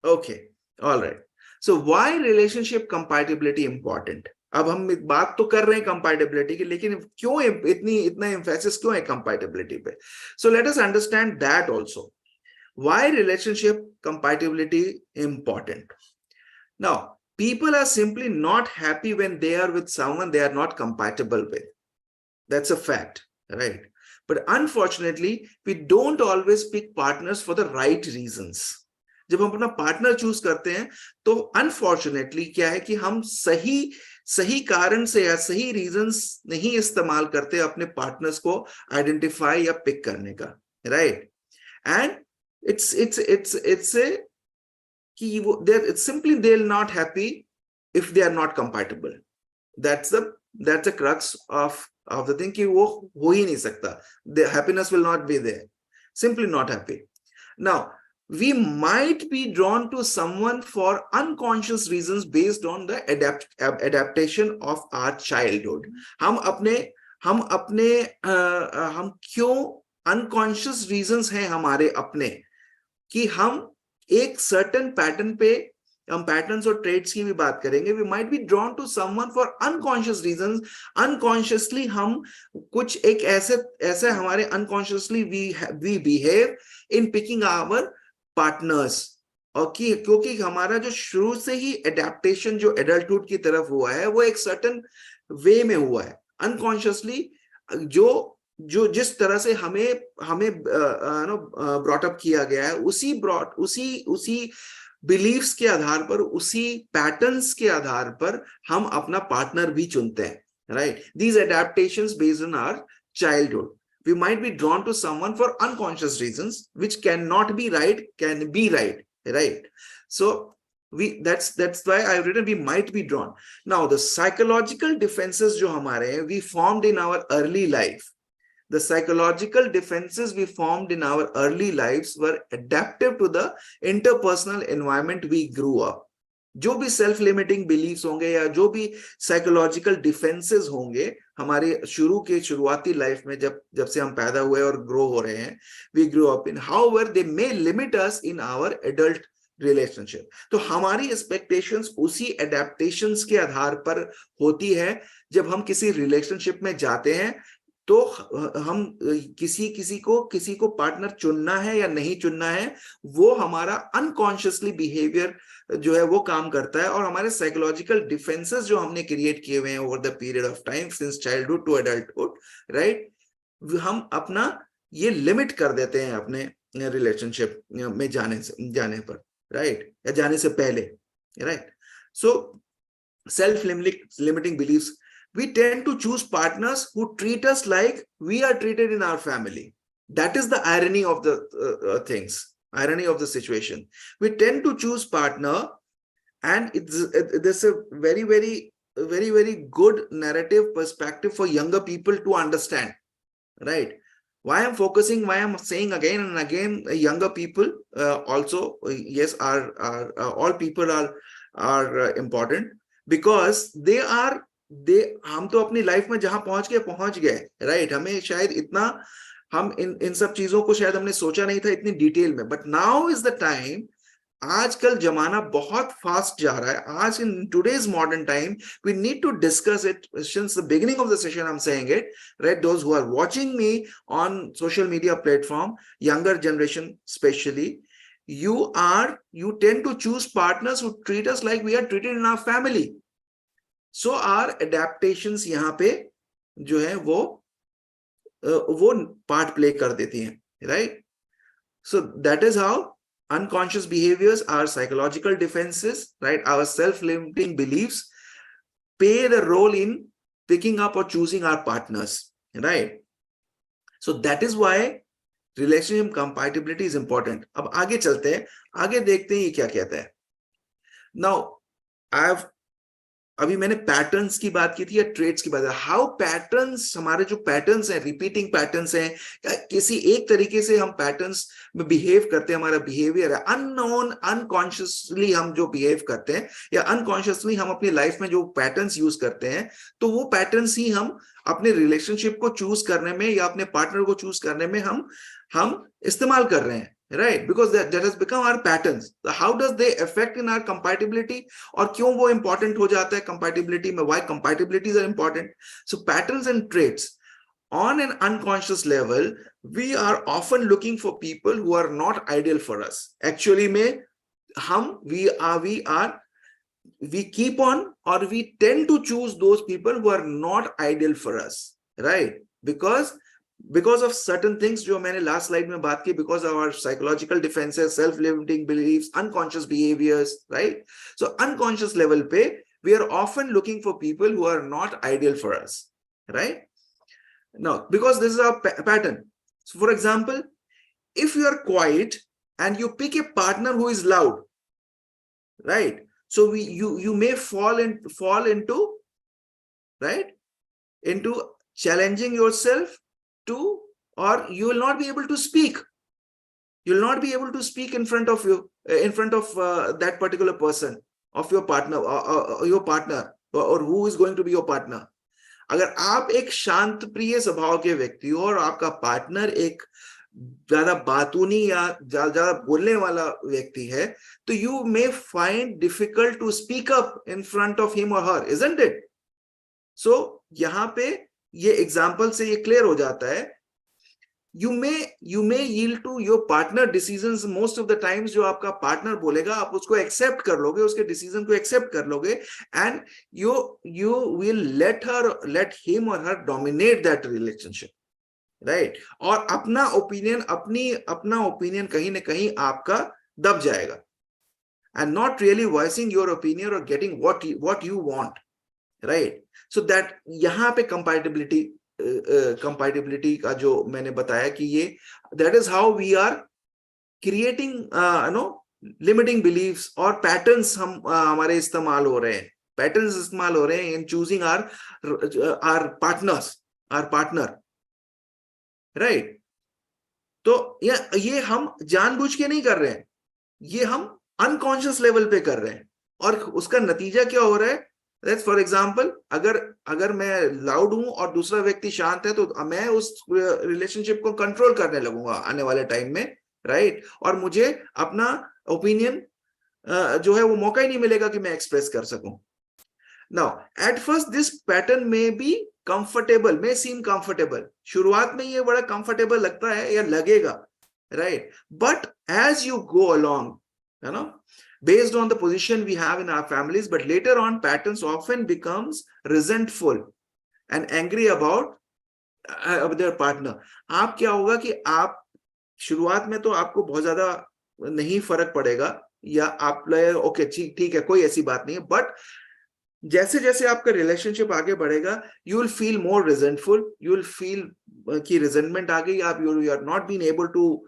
Okay, all right. So why relationship compatibility important? अब हम बात तो कर रहे हैं compatibility की, लेकिन क्यों इतना emphasis क्यों है compatibility पे? So let us understand that also. Why relationship compatibility important? Now, people are simply not happy when they are with someone they are not compatible with. That's a fact, right? But unfortunately, we don't always pick partners for the right reasons. जब हम अपना partner choose करते हैं तो unfortunately क्या है कि हम सही कारण से या सही रीजंस नहीं इस्तेमाल करते अपने पार्टनर्स को आइडेंटिफाई या पिक करने का, राइट? एंड it's a कि वो it's simply they're not happy if they are not compatible. That's the crux of the thing कि वो हो ही नहीं सकता. The happiness will not be there. Simply not happy. Now, we might be drawn to someone for unconscious reasons based on the adaptation of our childhood. हम क्यों unconscious reasons हैं हमारे अपने कि हम एक certain pattern पे, हम patterns और traits की भी बात करेंगे. We might be drawn to someone for unconscious reasons. Unconsciously हम कुछ एक ऐसे हमारे unconsciously we behave in picking our partners. और क्योंकि हमारा जो शुरू से ही adaptation जो adulthood की तरफ हुआ है वो एक certain way में हुआ है. Unconsciously जो जिस तरह से हमें brought up किया गया है, उसी बिलीफ्स के आधार पर, उसी पैटर्न्स के आधार पर हम अपना पार्टनर भी चुनते हैं, right? These adaptations based on our childhood. We might be drawn to someone for unconscious reasons which cannot be right, can be right? So that's why I've written we might be drawn. Now the psychological defenses जो हमारे हैं, we formed in our early life. The psychological defenses we formed in our early lives were adaptive to the interpersonal environment we grew up. जो भी self limiting beliefs होंगे या जो भी psychological defenses होंगे हमारे शुरुआती लाइफ में जब से हम पैदा हुए और ग्रो हो रहे हैं, we grew up in, however they may limit us in our adult relationship. तो हमारी expectations उसी adaptations के आधार पर होती है. जब हम किसी relationship में जाते हैं तो हम किसी को पार्टनर चुनना है या नहीं चुनना है, वो हमारा अनकॉन्शियसली बिहेवियर जो है वो काम करता है, और हमारे साइकोलॉजिकल डिफेंसेस जो हमने क्रिएट किए हुए हैं over the period of time since childhood to adulthood, right, हम अपना ये लिमिट कर देते हैं अपने रिलेशनशिप में जाने पर, राइट, या जाने से पहले, right? So self limiting believes. We tend to choose partners who treat us like we are treated in our family. That is the irony of the things, irony of the situation. We tend to choose partner, and there's a very good narrative perspective for younger people to understand, right? Why I'm saying again and again, younger people also, yes, are all people are important, because हम तो अपनी life में जहां पहुंच गए, right? हमें शायद इतना हम इन सब चीजों को शायद हमने सोचा नहीं था इतनी डिटेल में, but now is the time आजकल जमाना बहुत फास्ट जा रहा है. आज in today's modern time, we need to discuss it. Since the beginning of the session I'm saying it, right? Those who are watching me on social media platform, younger generation especially, you tend to choose partners who treat us like we are treated in our family. So our adaptations यहाँ पे जो है वो part play कर देती हैं, right? So that is how unconscious behaviors are psychological defenses, right? Our self-limiting beliefs play the role in picking up or choosing our partners, right? So that is why relationship compatibility is important. अब आगे चलते हैं, आगे देखते हैं ये क्या कहता है. Now अभी मैंने पैटर्न्स की बात की थी या ट्रेड्स की बात. हाउ पैटर्न्स, हमारे जो पैटर्न्स हैं, रिपीटिंग पैटर्न्स हैं, किसी एक तरीके से हम पैटर्न्स में बिहेव करते हैं, हमारा बिहेवियर है अननोन, अनकॉन्शियसली हम जो बिहेव करते हैं या अनकॉन्शियसली हम अपनी लाइफ में जो पैटर्न्स यूज करते हैं, तो वो पैटर्न्स ही हम अपने रिलेशनशिप को चूज करने में या अपने पार्टनर को चूज करने में हम इस्तेमाल कर रहे हैं, right? Because that has become our patterns. So how does they affect in our compatibility? और क्यों वो important हो जाता है compatibility में? Why compatibilities are important? So patterns and traits. On an unconscious level, we are often looking for people who are not ideal for us. Actually में we keep on, or we tend to choose those people who are not ideal for us, right? Because of certain things जो मैंने last slide में बात की, because of our psychological defenses, self-limiting beliefs, unconscious behaviors, right? So unconscious level पे we are often looking for people who are not ideal for us, right? Now, because this is our pattern. So for example, if you are quiet and you pick a partner who is loud, right? So you may fall into, right, into challenging yourself to, or you will not be able to speak. You will not be able to speak in front of you, in front of that particular person, of your partner, or who is going to be your partner. अगर आप एक शांत प्रिय स्वभाव के व्यक्ति हो और आपका पार्टनर एक ज्यादा बातूनी या ज्यादा बोलने वाला व्यक्ति है, तो you may find difficult to speak up in front of him or her, isn't it? So यहाँ पे ये एग्जाम्पल से ये क्लियर हो जाता है. you may yield to your partner decisions most of the times. जो आपका पार्टनर बोलेगा आप उसको एक्सेप्ट कर लोगे, उसके डिसीजन को एक्सेप्ट कर लोगे, and you will let him or her dominate that relationship, right? और अपना ओपिनियन कहीं ना कहीं आपका दब जाएगा, and not really voicing your opinion or getting what you want, right? So that यहाँ पे compatibility का जो मैंने बताया कि ये that is how we are creating limiting beliefs और patterns हमारे इस्तेमाल हो रहे हैं, in choosing our partner, right? तो ये हम जानबूझ के नहीं कर रहे हैं, ये हम अनकॉन्शियस लेवल पे कर रहे हैं, और उसका नतीजा क्या हो रहा है? That's for example, अगर मैं लाउड हूं और दूसरा व्यक्ति शांत है, तो मैं उस रिलेशनशिप को कंट्रोल करने लगूंगा आने वाले टाइम में, राइट? और मुझे अपना ओपिनियन जो है वो मौका ही नहीं मिलेगा कि मैं एक्सप्रेस कर सकूं. Now at first this pattern में be comfortable, may seem comfortable. शुरुआत में ये बड़ा कंफर्टेबल लगता है या लगेगा, right? But as you go along, based on the position we have in our families, but later on patterns often becomes resentful and angry about their partner. आप क्या होगा कि आप शुरुआत में तो आपको बहुत ज्यादा नहीं फर्क पड़ेगा, या आप ओके ठीक है कोई ऐसी बात नहीं है, बट जैसे जैसे आपका रिलेशनशिप आगे बढ़ेगा, you will feel more resentful, you will feel कि resentment आ गई, आप you are not being able to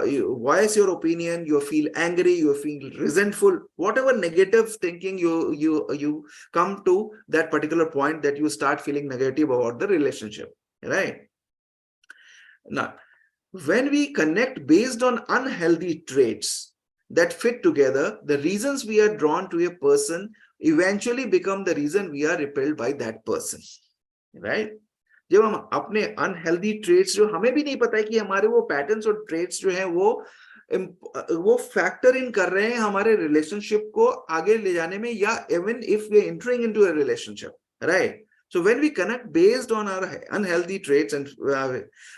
you voice your opinion, you feel angry, you feel resentful, whatever negative thinking you come to that particular point that you start feeling negative about the relationship, right? Now, when we connect based on unhealthy traits that fit together, the reasons we are drawn to a person eventually become the reason we are repelled by that person, right? जब हम अपने unhealthy traits, जो हमें भी नहीं पता है कि हमारे वो पैटर्न्स और ट्रेट्स जो हैं वो वो फैक्टर इन कर रहे हैं हमारे रिलेशनशिप को आगे ले जाने में, या even if we entering into a relationship, right? So when we connect based on our unhealthy traits, and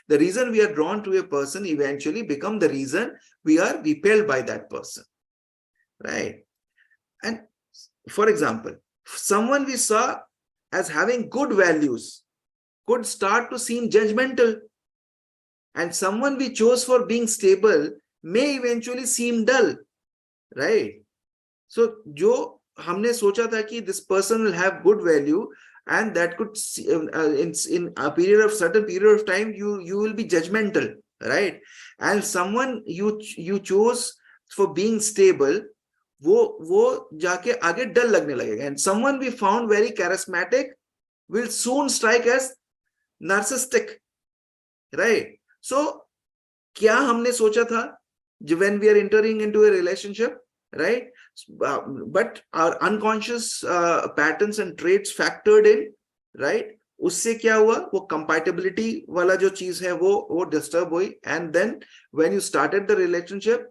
the reason we are drawn to a person eventually become the reason we are repelled by that person, right? And for example, someone we saw as having good values could start to seem judgmental, and someone we chose for being stable may eventually seem dull, right? So जो हमने सोचा था कि this person will have good value, and that could in a period of certain period of time you will be judgmental, right? And someone you chose for being stable, वो जाके आगे डर लगने लगेगा, and someone we found very charismatic will soon strike as narcissistic, right? So क्या हमने सोचा था when we are entering into a relationship, right? But our unconscious patterns and traits factored in, right? उससे क्या हुआ, वो compatibility वाला जो चीज है वो disturb हुई, and then when you started the relationship,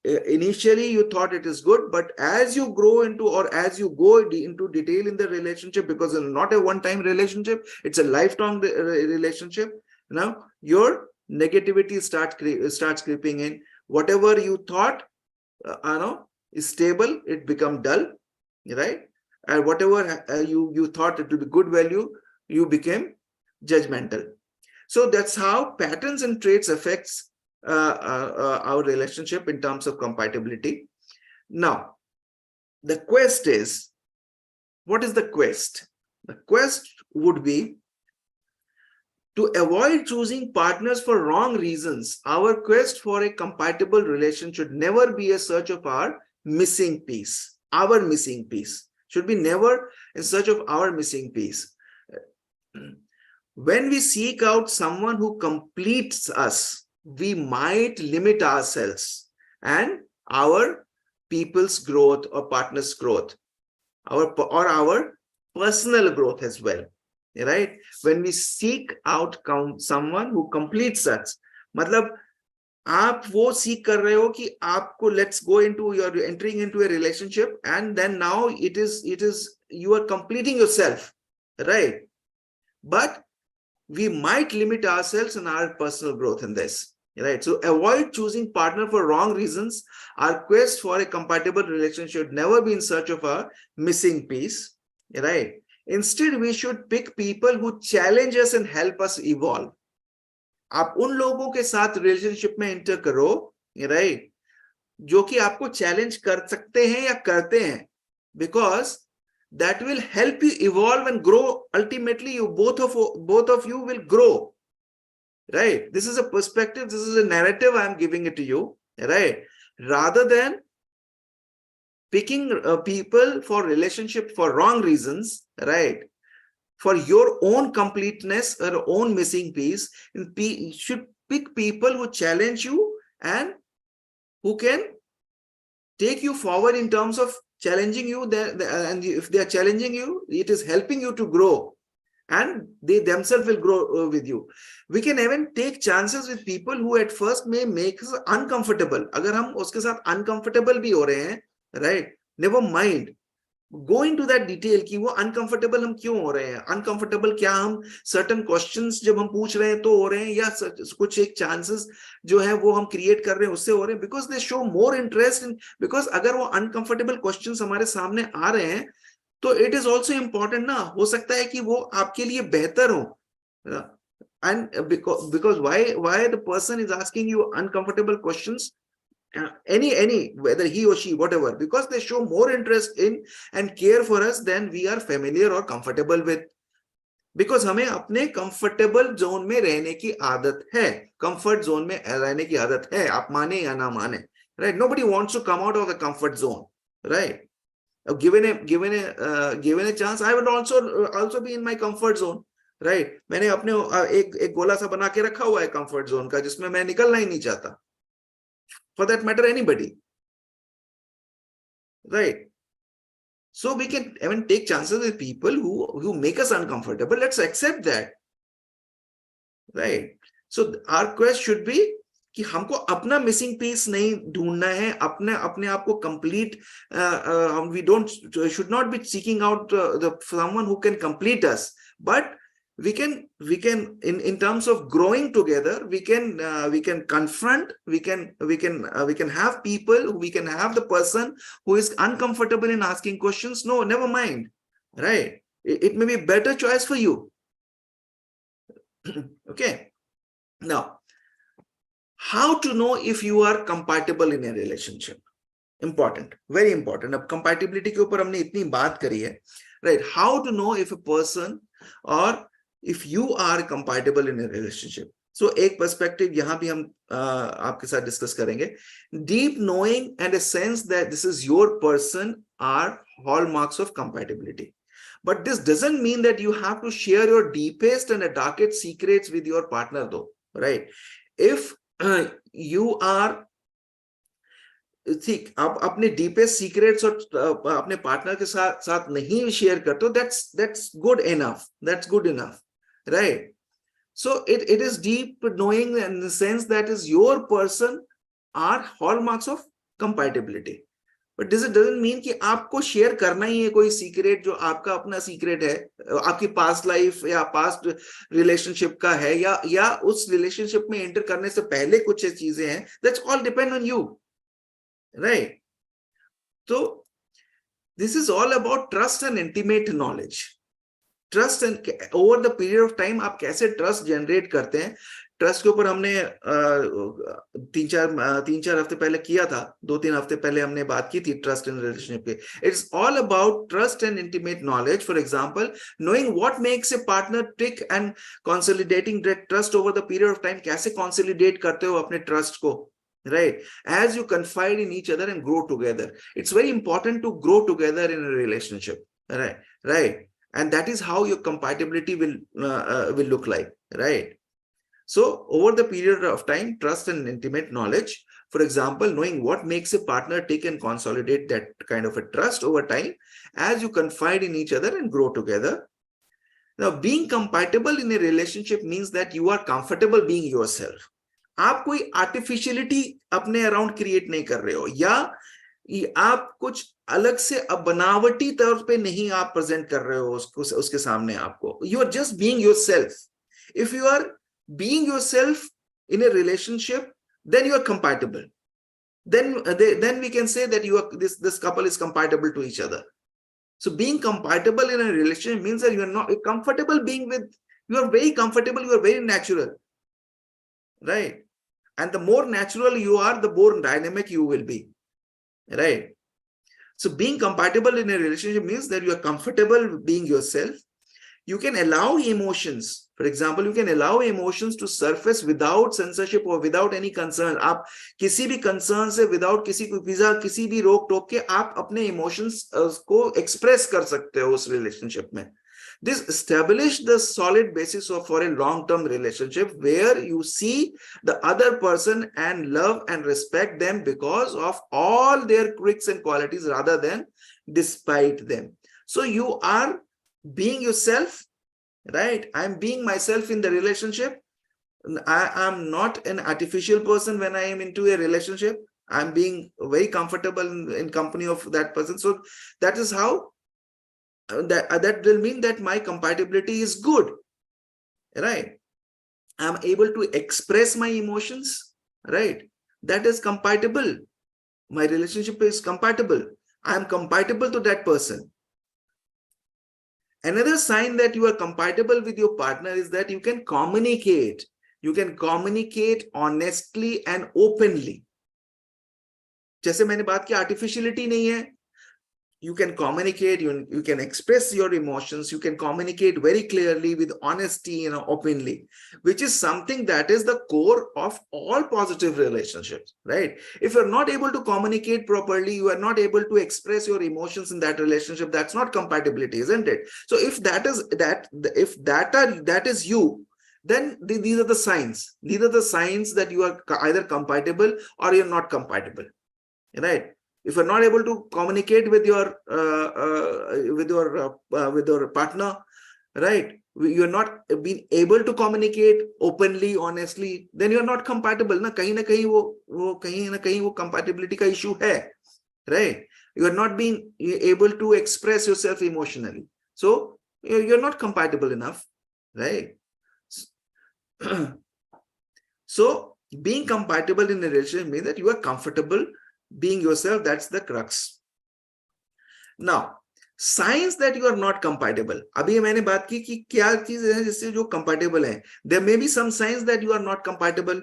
initially you thought it is good, but as you grow into, or as you go into detail in the relationship, because it's not a one-time relationship, it's a lifetime relationship, now your negativity starts creeping in. Whatever you thought is stable, it become dull, right? And whatever you thought it would be good value, you became judgmental. So that's how patterns and traits affects our relationship in terms of compatibility. Now the quest is, what is the quest? The quest would be to avoid choosing partners for wrong reasons. Our quest for a compatible relation should never be a search of our missing piece. Our missing piece should be never in search of our missing piece. When we seek out someone who completes us, we might limit ourselves and our people's growth or partner's growth, our personal growth as well, right? When we seek out someone who completes us, मतलब आप वो सीख कर रहे हो कि आपको, let's go into, you're entering into a relationship, and then now it is you are completing yourself, right? But we might limit ourselves and our personal growth in this, right? So avoid choosing partner for wrong reasons. Our quest for a compatible relationship should never be in search of a missing piece, right? Instead, we should pick people who challenge us and help us evolve. आप उन लोगों के साथ relationship में enter करो, right, जो कि आपको चैलेंज कर सकते हैं या करते हैं, because that will help you evolve and grow. Ultimately, you both of you will grow, right? This is a perspective, this is a narrative I am giving it to you, right? Rather than picking people for relationship for wrong reasons, right? For your own completeness or own missing piece, you should pick people who challenge you and who can take you forward in terms of challenging you. And if they are challenging you, it is helping you to grow, and they themselves will grow with you. We can even take chances with people who at first may make us uncomfortable. अगर हम उसके साथ uncomfortable भी हो रहे हैं, right? Never mind. Go into that detail कि वो uncomfortable हम क्यों हो रहे हैं, uncomfortable क्या हम certain questions जब हम पूछ रहे हैं तो हो रहे हैं, या कुछ एक chances जो है वो हम create कर रहे हैं उससे हो रहे हैं, because they show more interest in, because अगर वो uncomfortable questions हमारे सामने आ रहे हैं तो it is also important ना, हो सकता है कि वो आपके लिए बेहतर हो, and because why the person is asking you uncomfortable questions, any whether he or she, whatever, because they show more interest in and care for us than we are familiar or comfortable with. Because हमें अपने comfortable zone में रहने की आदत है, comfort zone में रहने की आदत है, आप माने या ना माने, right? Nobody wants to come out of the comfort zone, right? Given a chance, I would also be in my comfort zone, right? मैंने अपने एक गोला सा बना के रखा हुआ है comfort zone का, जिसमें मैं निकलना ही नहीं चाहता. For that matter, anybody, right? So we can even take chances with people who make us uncomfortable. Let's accept that, right? So our quest should be कि हमको अपना मिसिंग पीस नहीं ढूंढना है, अपने अपने आप को complete, we don't should not be seeking out the someone who can complete us, but we can in terms of growing together, we can confront, we can have people, we can have the person who is uncomfortable in asking questions. No, never mind, right? It may be a better choice for you. Okay, now how to know if you are compatible in a relationship? Important, very important. अब compatibility के ऊपर हमने इतनी बात करी है, right? How to know if a person or if you are compatible in a relationship? So एक perspective यहाँ भी हम आपके साथ discuss करेंगे. Deep knowing and a sense that this is your person are hallmarks of compatibility. But this doesn't mean that you have to share your deepest and the darkest secrets with your partner though, right? If you are, ठीक, आप अपने deepest secrets और अपने partner के साथ नहीं share करते हो, that's good enough, that's good enough, right? So it is deep knowing in the sense that is your person are hallmarks of compatibility. But this doesn't mean कि आपको share करना ही है कोई सीक्रेट जो आपका अपना सीक्रेट है, आपकी पास्ट लाइफ या पास्ट रिलेशनशिप का है, या उस रिलेशनशिप में एंटर करने से पहले कुछ चीजें हैं. That's all depend on you, right? So this is all about trust and intimate knowledge. Trust and over the period of time आप कैसे ट्रस्ट जनरेट करते हैं. ट्रस्ट के ऊपर हमने तीन चार हफ्ते पहले किया था, 2-3 हफ्ते पहले हमने बात की थी ट्रस्ट इन रिलेशनशिप पे. It's all about trust and intimate knowledge. For example, knowing what makes a partner tick and consolidating that trust over the period of time. कैसे कंसोलिडेट करते हो अपने ट्रस्ट को, right? As you confide in each other and grow together, it's very important to grow together in a relationship, right? And that is how your compatibility will look like, right? So over the period of time, trust and intimate knowledge. For example, knowing what makes a partner tick and consolidate that kind of a trust over time as you confide in each other and grow together. Now, being compatible in a relationship means that you are comfortable being yourself. आप कोई artificiality अपने around create नहीं कर रहे हो, या आप कुछ अलग से बनावटी तौर पे नहीं आप प्रेजेंट कर रहे हो उसके सामने आपको. You are just being yourself. If you are being yourself in a relationship, then you are compatible. Then we can say that you are this couple is compatible to each other. So being compatible in a relationship means that you are not comfortable being with, you are very comfortable, you are very natural, right? And the more natural you are, the more dynamic you will be, right? So being compatible in a relationship means that you are comfortable being yourself. You can allow emotions. For example, you can allow emotions to surface without censorship or without any concern. आप किसी भी concern से, without किसी भी रोक टोक के आप अपने emotions को express कर सकते हो उस relationship में. This established the solid basis for a long-term relationship where you see the other person and love and respect them because of all their quirks and qualities rather than despite them. So you are being yourself, right? I'm being myself in the relationship. I am not an artificial person when I am into a relationship. I'm being very comfortable in company of that person. So that is how that will mean that my compatibility is good, right? I'm able to express my emotions, right? That is compatible. My relationship is compatible. I'm compatible to that person. Another sign that you are compatible with your partner is that you can communicate. You can communicate honestly and openly. जैसे मैंने बात की, artificiality नहीं है. You can communicate, you can express your emotions, you can communicate very clearly with honesty, openly, which is something that is the core of all positive relationships, right? If you're not able to communicate properly, you are not able to express your emotions in that relationship, that's not compatibility, isn't it? So if that is you, then these are the signs. These are the signs that you are either compatible or you're not compatible, right? If you're not able to communicate with your partner, right? You're not being able to communicate openly, honestly, then you're not compatible. Na kahin wo compatibility ka issue hai, right? You are not being able to express yourself emotionally. So you're not compatible enough, right? So being compatible in a relationship means that you are comfortable being yourself. That's the crux. Now, signs that you are not compatible. अभी मैंने बात की कि क्या चीजें हैं जिससे जो compatible है. There may be some signs that you are not compatible.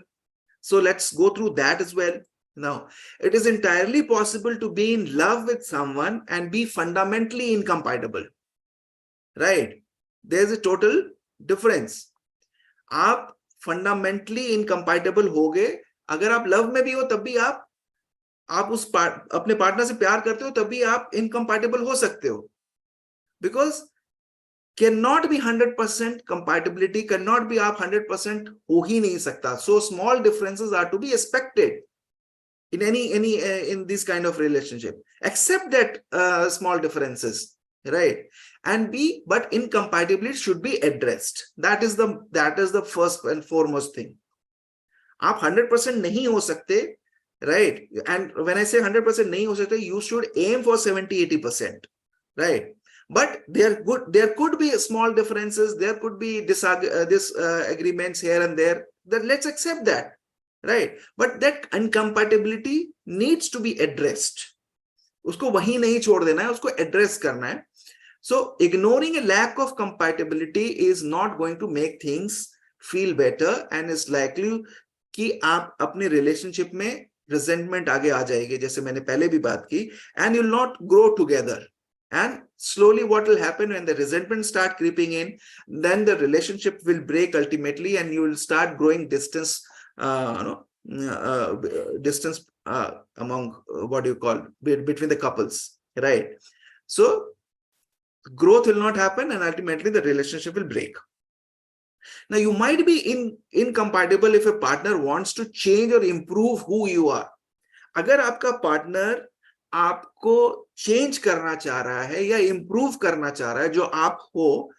So let's go through that as well. Now, it is entirely possible to be in love with someone and be fundamentally incompatible. Right? There's a total difference. आप fundamentally incompatible हो गए अगर आप love में भी हो, तब भी आप अपने पार्टनर से प्यार करते हो, तब भी आप इनकम्पैटिबल हो सकते हो, because can not be 100% compatibility, can not be आप 100% हो ही नहीं सकता. So small differences are to be expected in any in this kind of relationship. Accept that small differences, right? And but incompatibility should be addressed. That is the first and foremost thing. आप 100% नहीं हो सकते, right? And when I say 100% नहीं हो सकते, you should aim for 70-80%, right? But there could be small differences, there could be disagreements here and there. Then let's accept that, right? But that incompatibility needs to be addressed. उसको वहीं नहीं छोड़ देना है, उसको address करना है. So ignoring a lack of compatibility is not going to make things feel better, and is likely कि आप अपने relationship में resentment आगे आ जाएगी, जैसे मैंने पहले भी बात की, and you'll not grow together. And slowly what will happen when the resentment start creeping in, then the relationship will break ultimately, and you will start growing distance distance among what you call between the couples, right? So growth will not happen, and ultimately the relationship will break. Now you might be incompatible if a partner wants to change or improve who you are. अगर आपका partner आपको change करना चाह रहा है या improve करना चाह रहा है जो आप हो,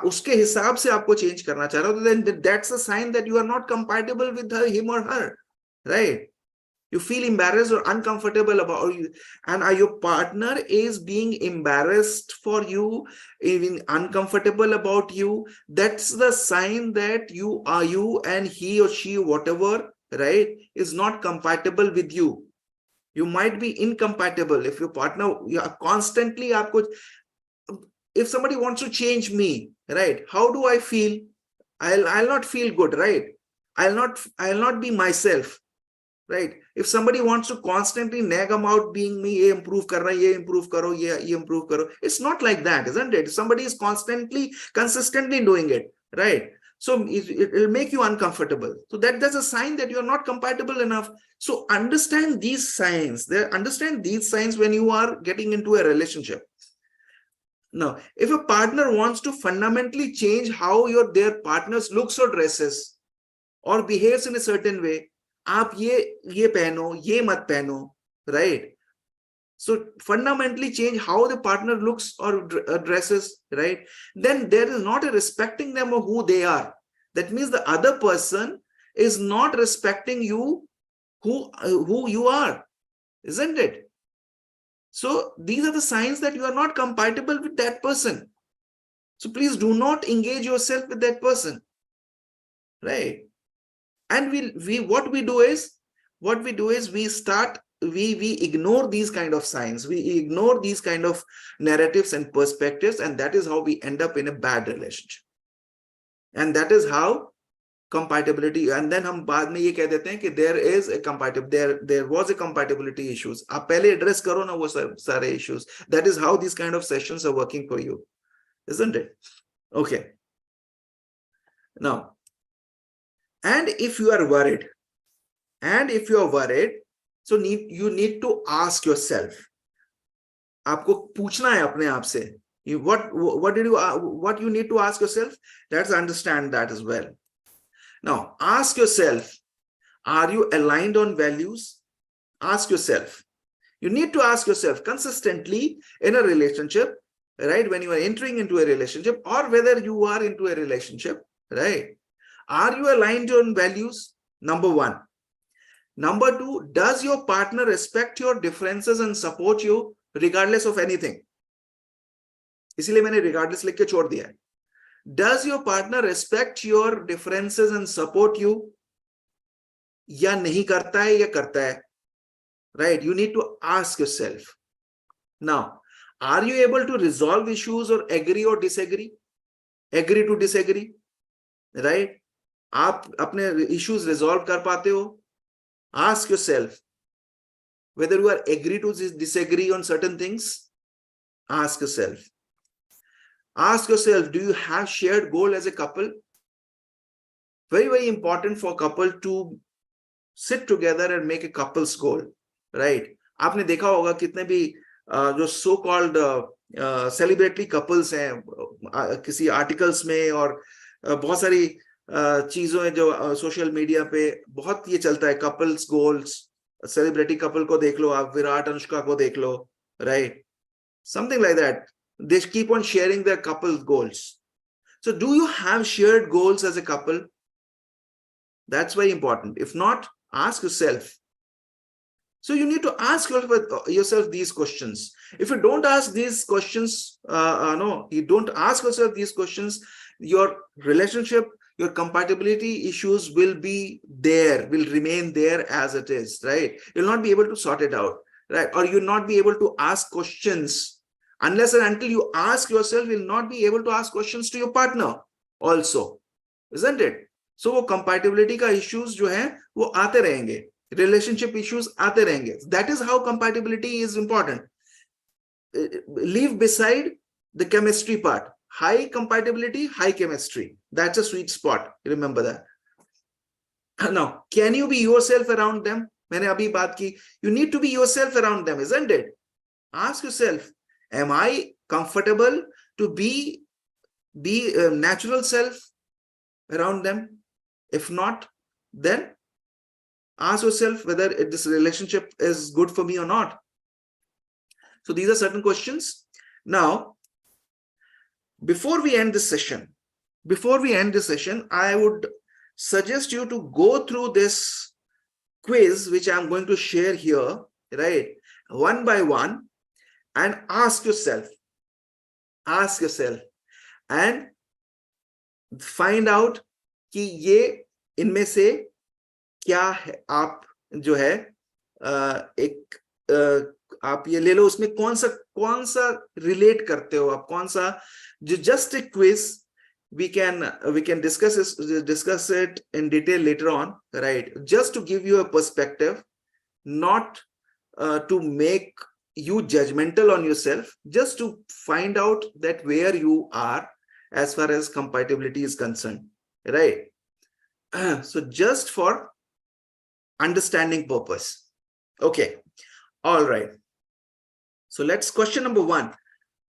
उसके हिसाब से आपको चेंज करना चाह रहा हो, then that's a sign that you are not compatible with him or her, right? You feel embarrassed or uncomfortable about you, and your partner is being embarrassed for you, even uncomfortable about you. That's the sign that you and he or she, whatever, right, is not compatible with you. You might be incompatible if your partner constantly if somebody wants to change me, right? How do I feel? I'll not feel good, right? I'll not be myself, right? If somebody wants to constantly nag about being me, ye improve kar raha, ye improve karo, ye improve karo, it's not like that, isn't it? Somebody is consistently doing it, right? So it will make you uncomfortable. So that's a sign that you're not compatible enough. So understand these signs. Understand these signs when you are getting into a relationship. Now, if a partner wants to fundamentally change how their partner's looks or dresses or behaves in a certain way, आप ये पहनो, ये मत पहनो, right? So fundamentally change how the partner looks or dresses, right? Then there is not a respecting them of who they are. That means the other person is not respecting you, who you are, isn't it? So these are the signs that you are not compatible with that person. So please do not engage yourself with that person, right? And what we do is we ignore these kind of signs, we ignore these kind of narratives and perspectives, and that is how we end up in a bad relationship. And that is how compatibility, and then हम बाद में ये कह देते हैं कि there was a compatibility issues. आप पहले address करो ना वो सारे issues. That is how these kind of sessions are working for you, isn't it? Okay. Now, and if you are worried, so you need to ask yourself. आपको पूछना है अपने आप से. What you need to ask yourself? Let's understand that as well. Now, ask yourself, are you aligned on values? Ask yourself. You need to ask yourself consistently in a relationship, right? When you are entering into a relationship, or whether you are into a relationship, right? Are you aligned on values? Number one. Number two, does your partner respect your differences and support you regardless of anything? इसीलिए मैंने regardless लिख के छोड़ दिया है. Does your partner respect your differences and support you? या नहीं करता है या करता है? Right? You need to ask yourself. Now, are you able to resolve issues or agree or disagree? Agree to disagree, right? आप अपने issues resolve कर पाते हो? Ask yourself whether you are agree to disagree on certain things. Ask yourself. Ask yourself, do you have shared goal as a couple? Very, very important for couple to sit together and make a couple's goal, right? आपने देखा होगा कितने भी जो so called celebrity couples हैं किसी articles में और बहुत सारी चीजों हैं जो सोशल मीडिया पे बहुत ये चलता है couples goals. सेलिब्रिटी कपल को देख लो आप, विराट अनुष्का को देख लो, right? Something like that. They keep on sharing their couple goals. So do you have shared goals as a couple? That's very important. If not, ask yourself. So you need to ask yourself these questions. If you don't ask these questions, you don't ask yourself these questions, your relationship, your compatibility issues will be there, will remain there as it is, right? You'll not be able to sort it out, right? Or you'll not be able to ask questions. Unless and until you ask yourself, you'll not be able to ask questions to your partner also, isn't it? So वो compatibility का issues जो हैं वो आते रहेंगे, relationship issues आते रहेंगे. That is how compatibility is important. Leave beside the chemistry part. High compatibility, high chemistry. That's a sweet spot. Remember that. Now, can you be yourself around them? मैंने अभी बात की. You need to be yourself around them, isn't it? Ask yourself, am I comfortable to be a natural self around them? If not, then ask yourself whether this relationship is good for me or not. So these are certain questions. Now, before we end this session, I would suggest you to go through this quiz, which I'm going to share here, right? One by one, and ask yourself and find out कि ये इनमें से क्या है. आप जो है एक आप ये ले लो, उसमें कौन सा रिलेट करते हो आप, कौन सा जो just a quiz. We can discuss it in detail later on, right? Just to give you a perspective, not to make you judgmental on yourself, just to find out that where you are as far as compatibility is concerned, right? So just for understanding purpose. Okay, all right. So let's question number one.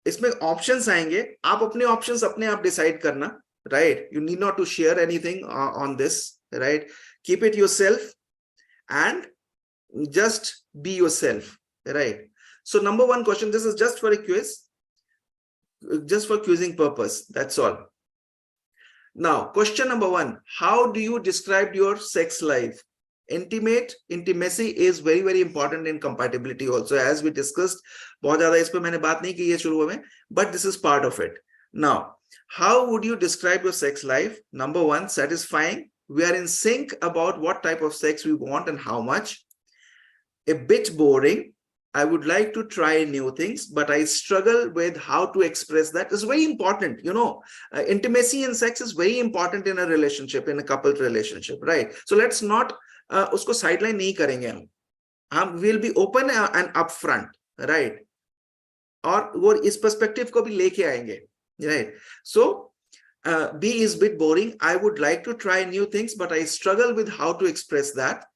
इसमें options आएंगे, आप अपने options अपने आप decide करना, right? You need not to share anything on this, right? Keep it yourself and just be yourself, right? So number one question, this is just for a quiz, just for quizzing purpose, that's all. Now, question number one, how do you describe your sex life? Intimacy is very, very important in compatibility also, as we discussed. बहुत ज़्यादा इस पे मैंने बात नहीं की है शुरू में, but this is part of it. Now, how would you describe your sex life? Number one, satisfying. We are in sync about what type of sex we want and how much. A bit boring. I would like to try new things, but I struggle with how to express that. It's very important, you know. Intimacy and sex is very important in a relationship, in a couple relationship, right? So let's not उसको sideline नहीं करेंगे हम will be open and upfront, right? और वो इस perspective को भी लेके आएंगे, right? So B is bit boring. I would like to try new things, but I struggle with how to express that.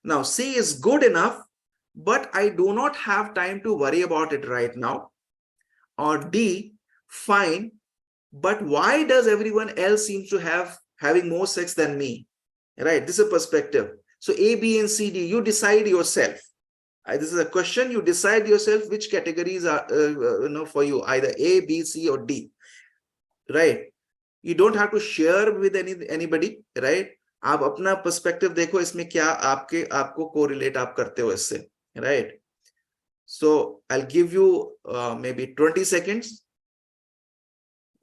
Now C is good enough, but I do not have time to worry about it right now. Or D, fine, but why does everyone else seem to having more sex than me? Right, this is a perspective. So A, B, and C, D, you decide yourself. This is a question. You decide yourself which categories are for you, either A, B, C, or D, right? You don't have to share with anybody, right? आप अपना perspective देखो इसमें क्या आपको correlate आप करते हो इससे, right? So I'll give you maybe 20 seconds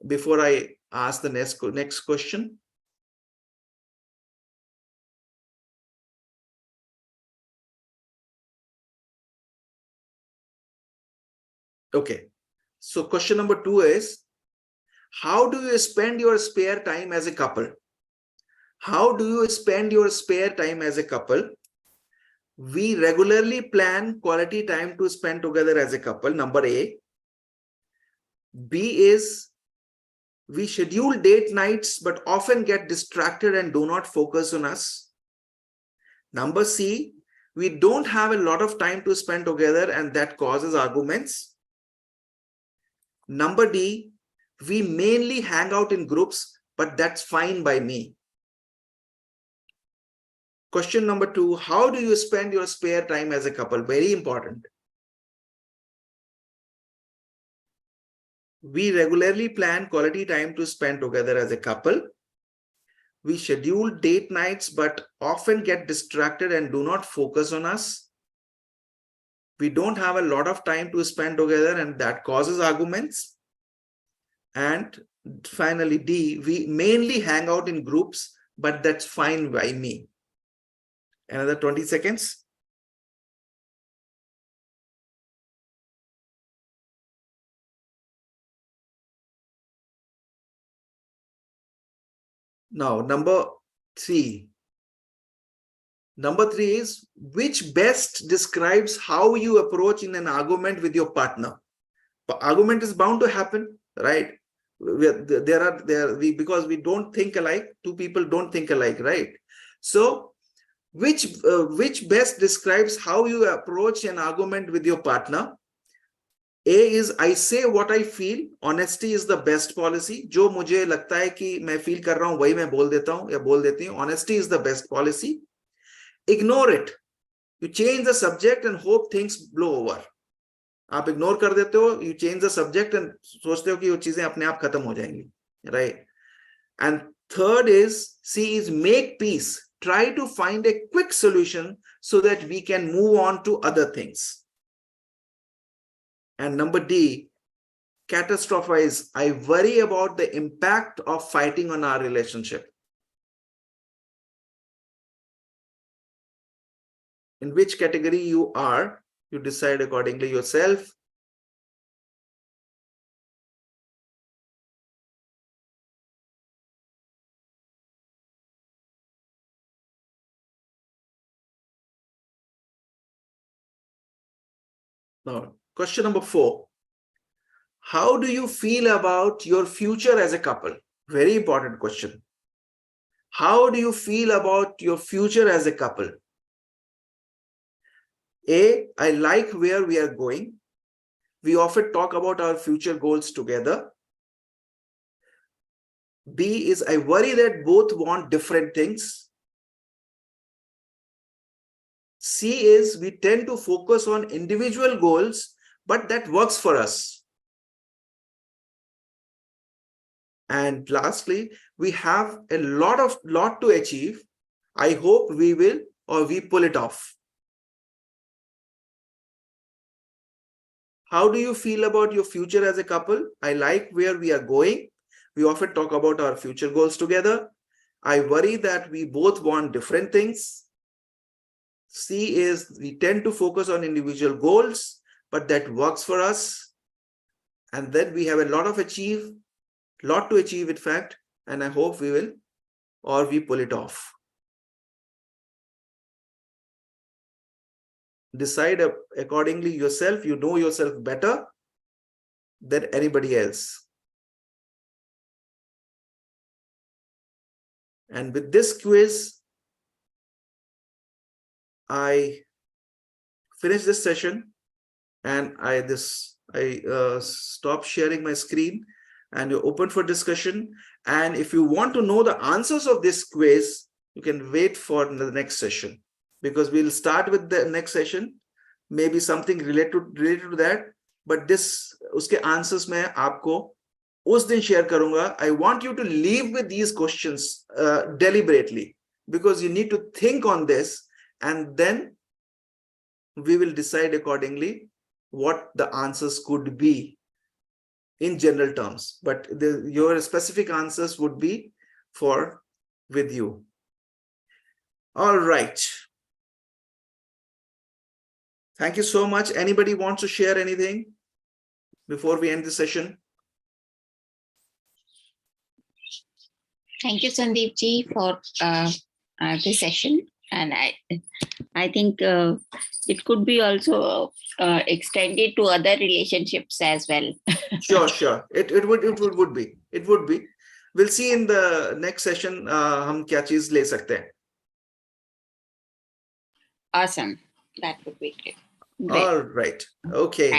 before I ask the next question. Okay. So question number 2 is, how do you spend your spare time as a couple? How do you spend your spare time as a couple? We regularly plan quality time to spend together as a couple, number A. B is, we schedule date nights but often get distracted and do not focus on us. Number C, we don't have a lot of time to spend together and that causes arguments. Number D, we mainly hang out in groups, but that's fine by me. Question number 2, how do you spend your spare time as a couple? Very important. We regularly plan quality time to spend together as a couple. We schedule date nights, but often get distracted and do not focus on us. We don't have a lot of time to spend together and that causes arguments. And finally, D, we mainly hang out in groups, but that's fine by me. Another 20 seconds. Now, number 3. Number 3 is, which best describes how you approach in an argument with your partner? The argument is bound to happen, right? Because we don't think alike, two people don't think alike, right? So which best describes how you approach an argument with your partner? A is, I say what I feel. Honesty is the best policy. जो मुझे लगता है कि मैं feel कर रहा हूँ वही मैं बोल देता हूँ या बोल देती हूँ. Honesty is the best policy. Ignore it. You change the subject and hope things blow over. आप ignore कर देते हो. You change the subject and सोचते हो कि वो चीजें अपने आप खत्म हो जाएंगी, right? And third is, C is, make peace. Try to find a quick solution so that we can move on to other things. And number D, catastrophize. I worry about the impact of fighting on our relationship. In which category you are, you decide accordingly yourself. Now, question number 4. How do you feel about your future as a couple? Very important question. How do you feel about your future as a couple? A, I like where we are going. We often talk about our future goals together. B is, I worry that both want different things. C is, we tend to focus on individual goals, but that works for us. And lastly, we have a lot to achieve. I hope we will, or we pull it off. How do you feel about your future as a couple? I like where we are going. We often talk about our future goals together. I worry that we both want different things. C is, we tend to focus on individual goals, but that works for us. And then we have a lot to achieve, in fact, and I hope we will, or we pull it off. Decide accordingly yourself. You know yourself better than anybody else. And with this quiz, I finish this session and I stop sharing my screen and you're open for discussion. And if you want to know the answers of this quiz, you can wait for the next session, because we'll start with the next session maybe something related to that, but this uske answers मैं आपको उस दिन share करूंगा. I want you to leave with these questions deliberately, because you need to think on this, and then we will decide accordingly what the answers could be in general terms, but your specific answers would be for with you. All right. Thank you so much. Anybody wants to share anything before we end the session? Thank you, Sandeep ji, for this session. And I think it could be also extended to other relationships as well. Sure. It would be. We'll see in the next session हम क्या चीज ले सकते हैं. Awesome. That would be great. All right. Okay.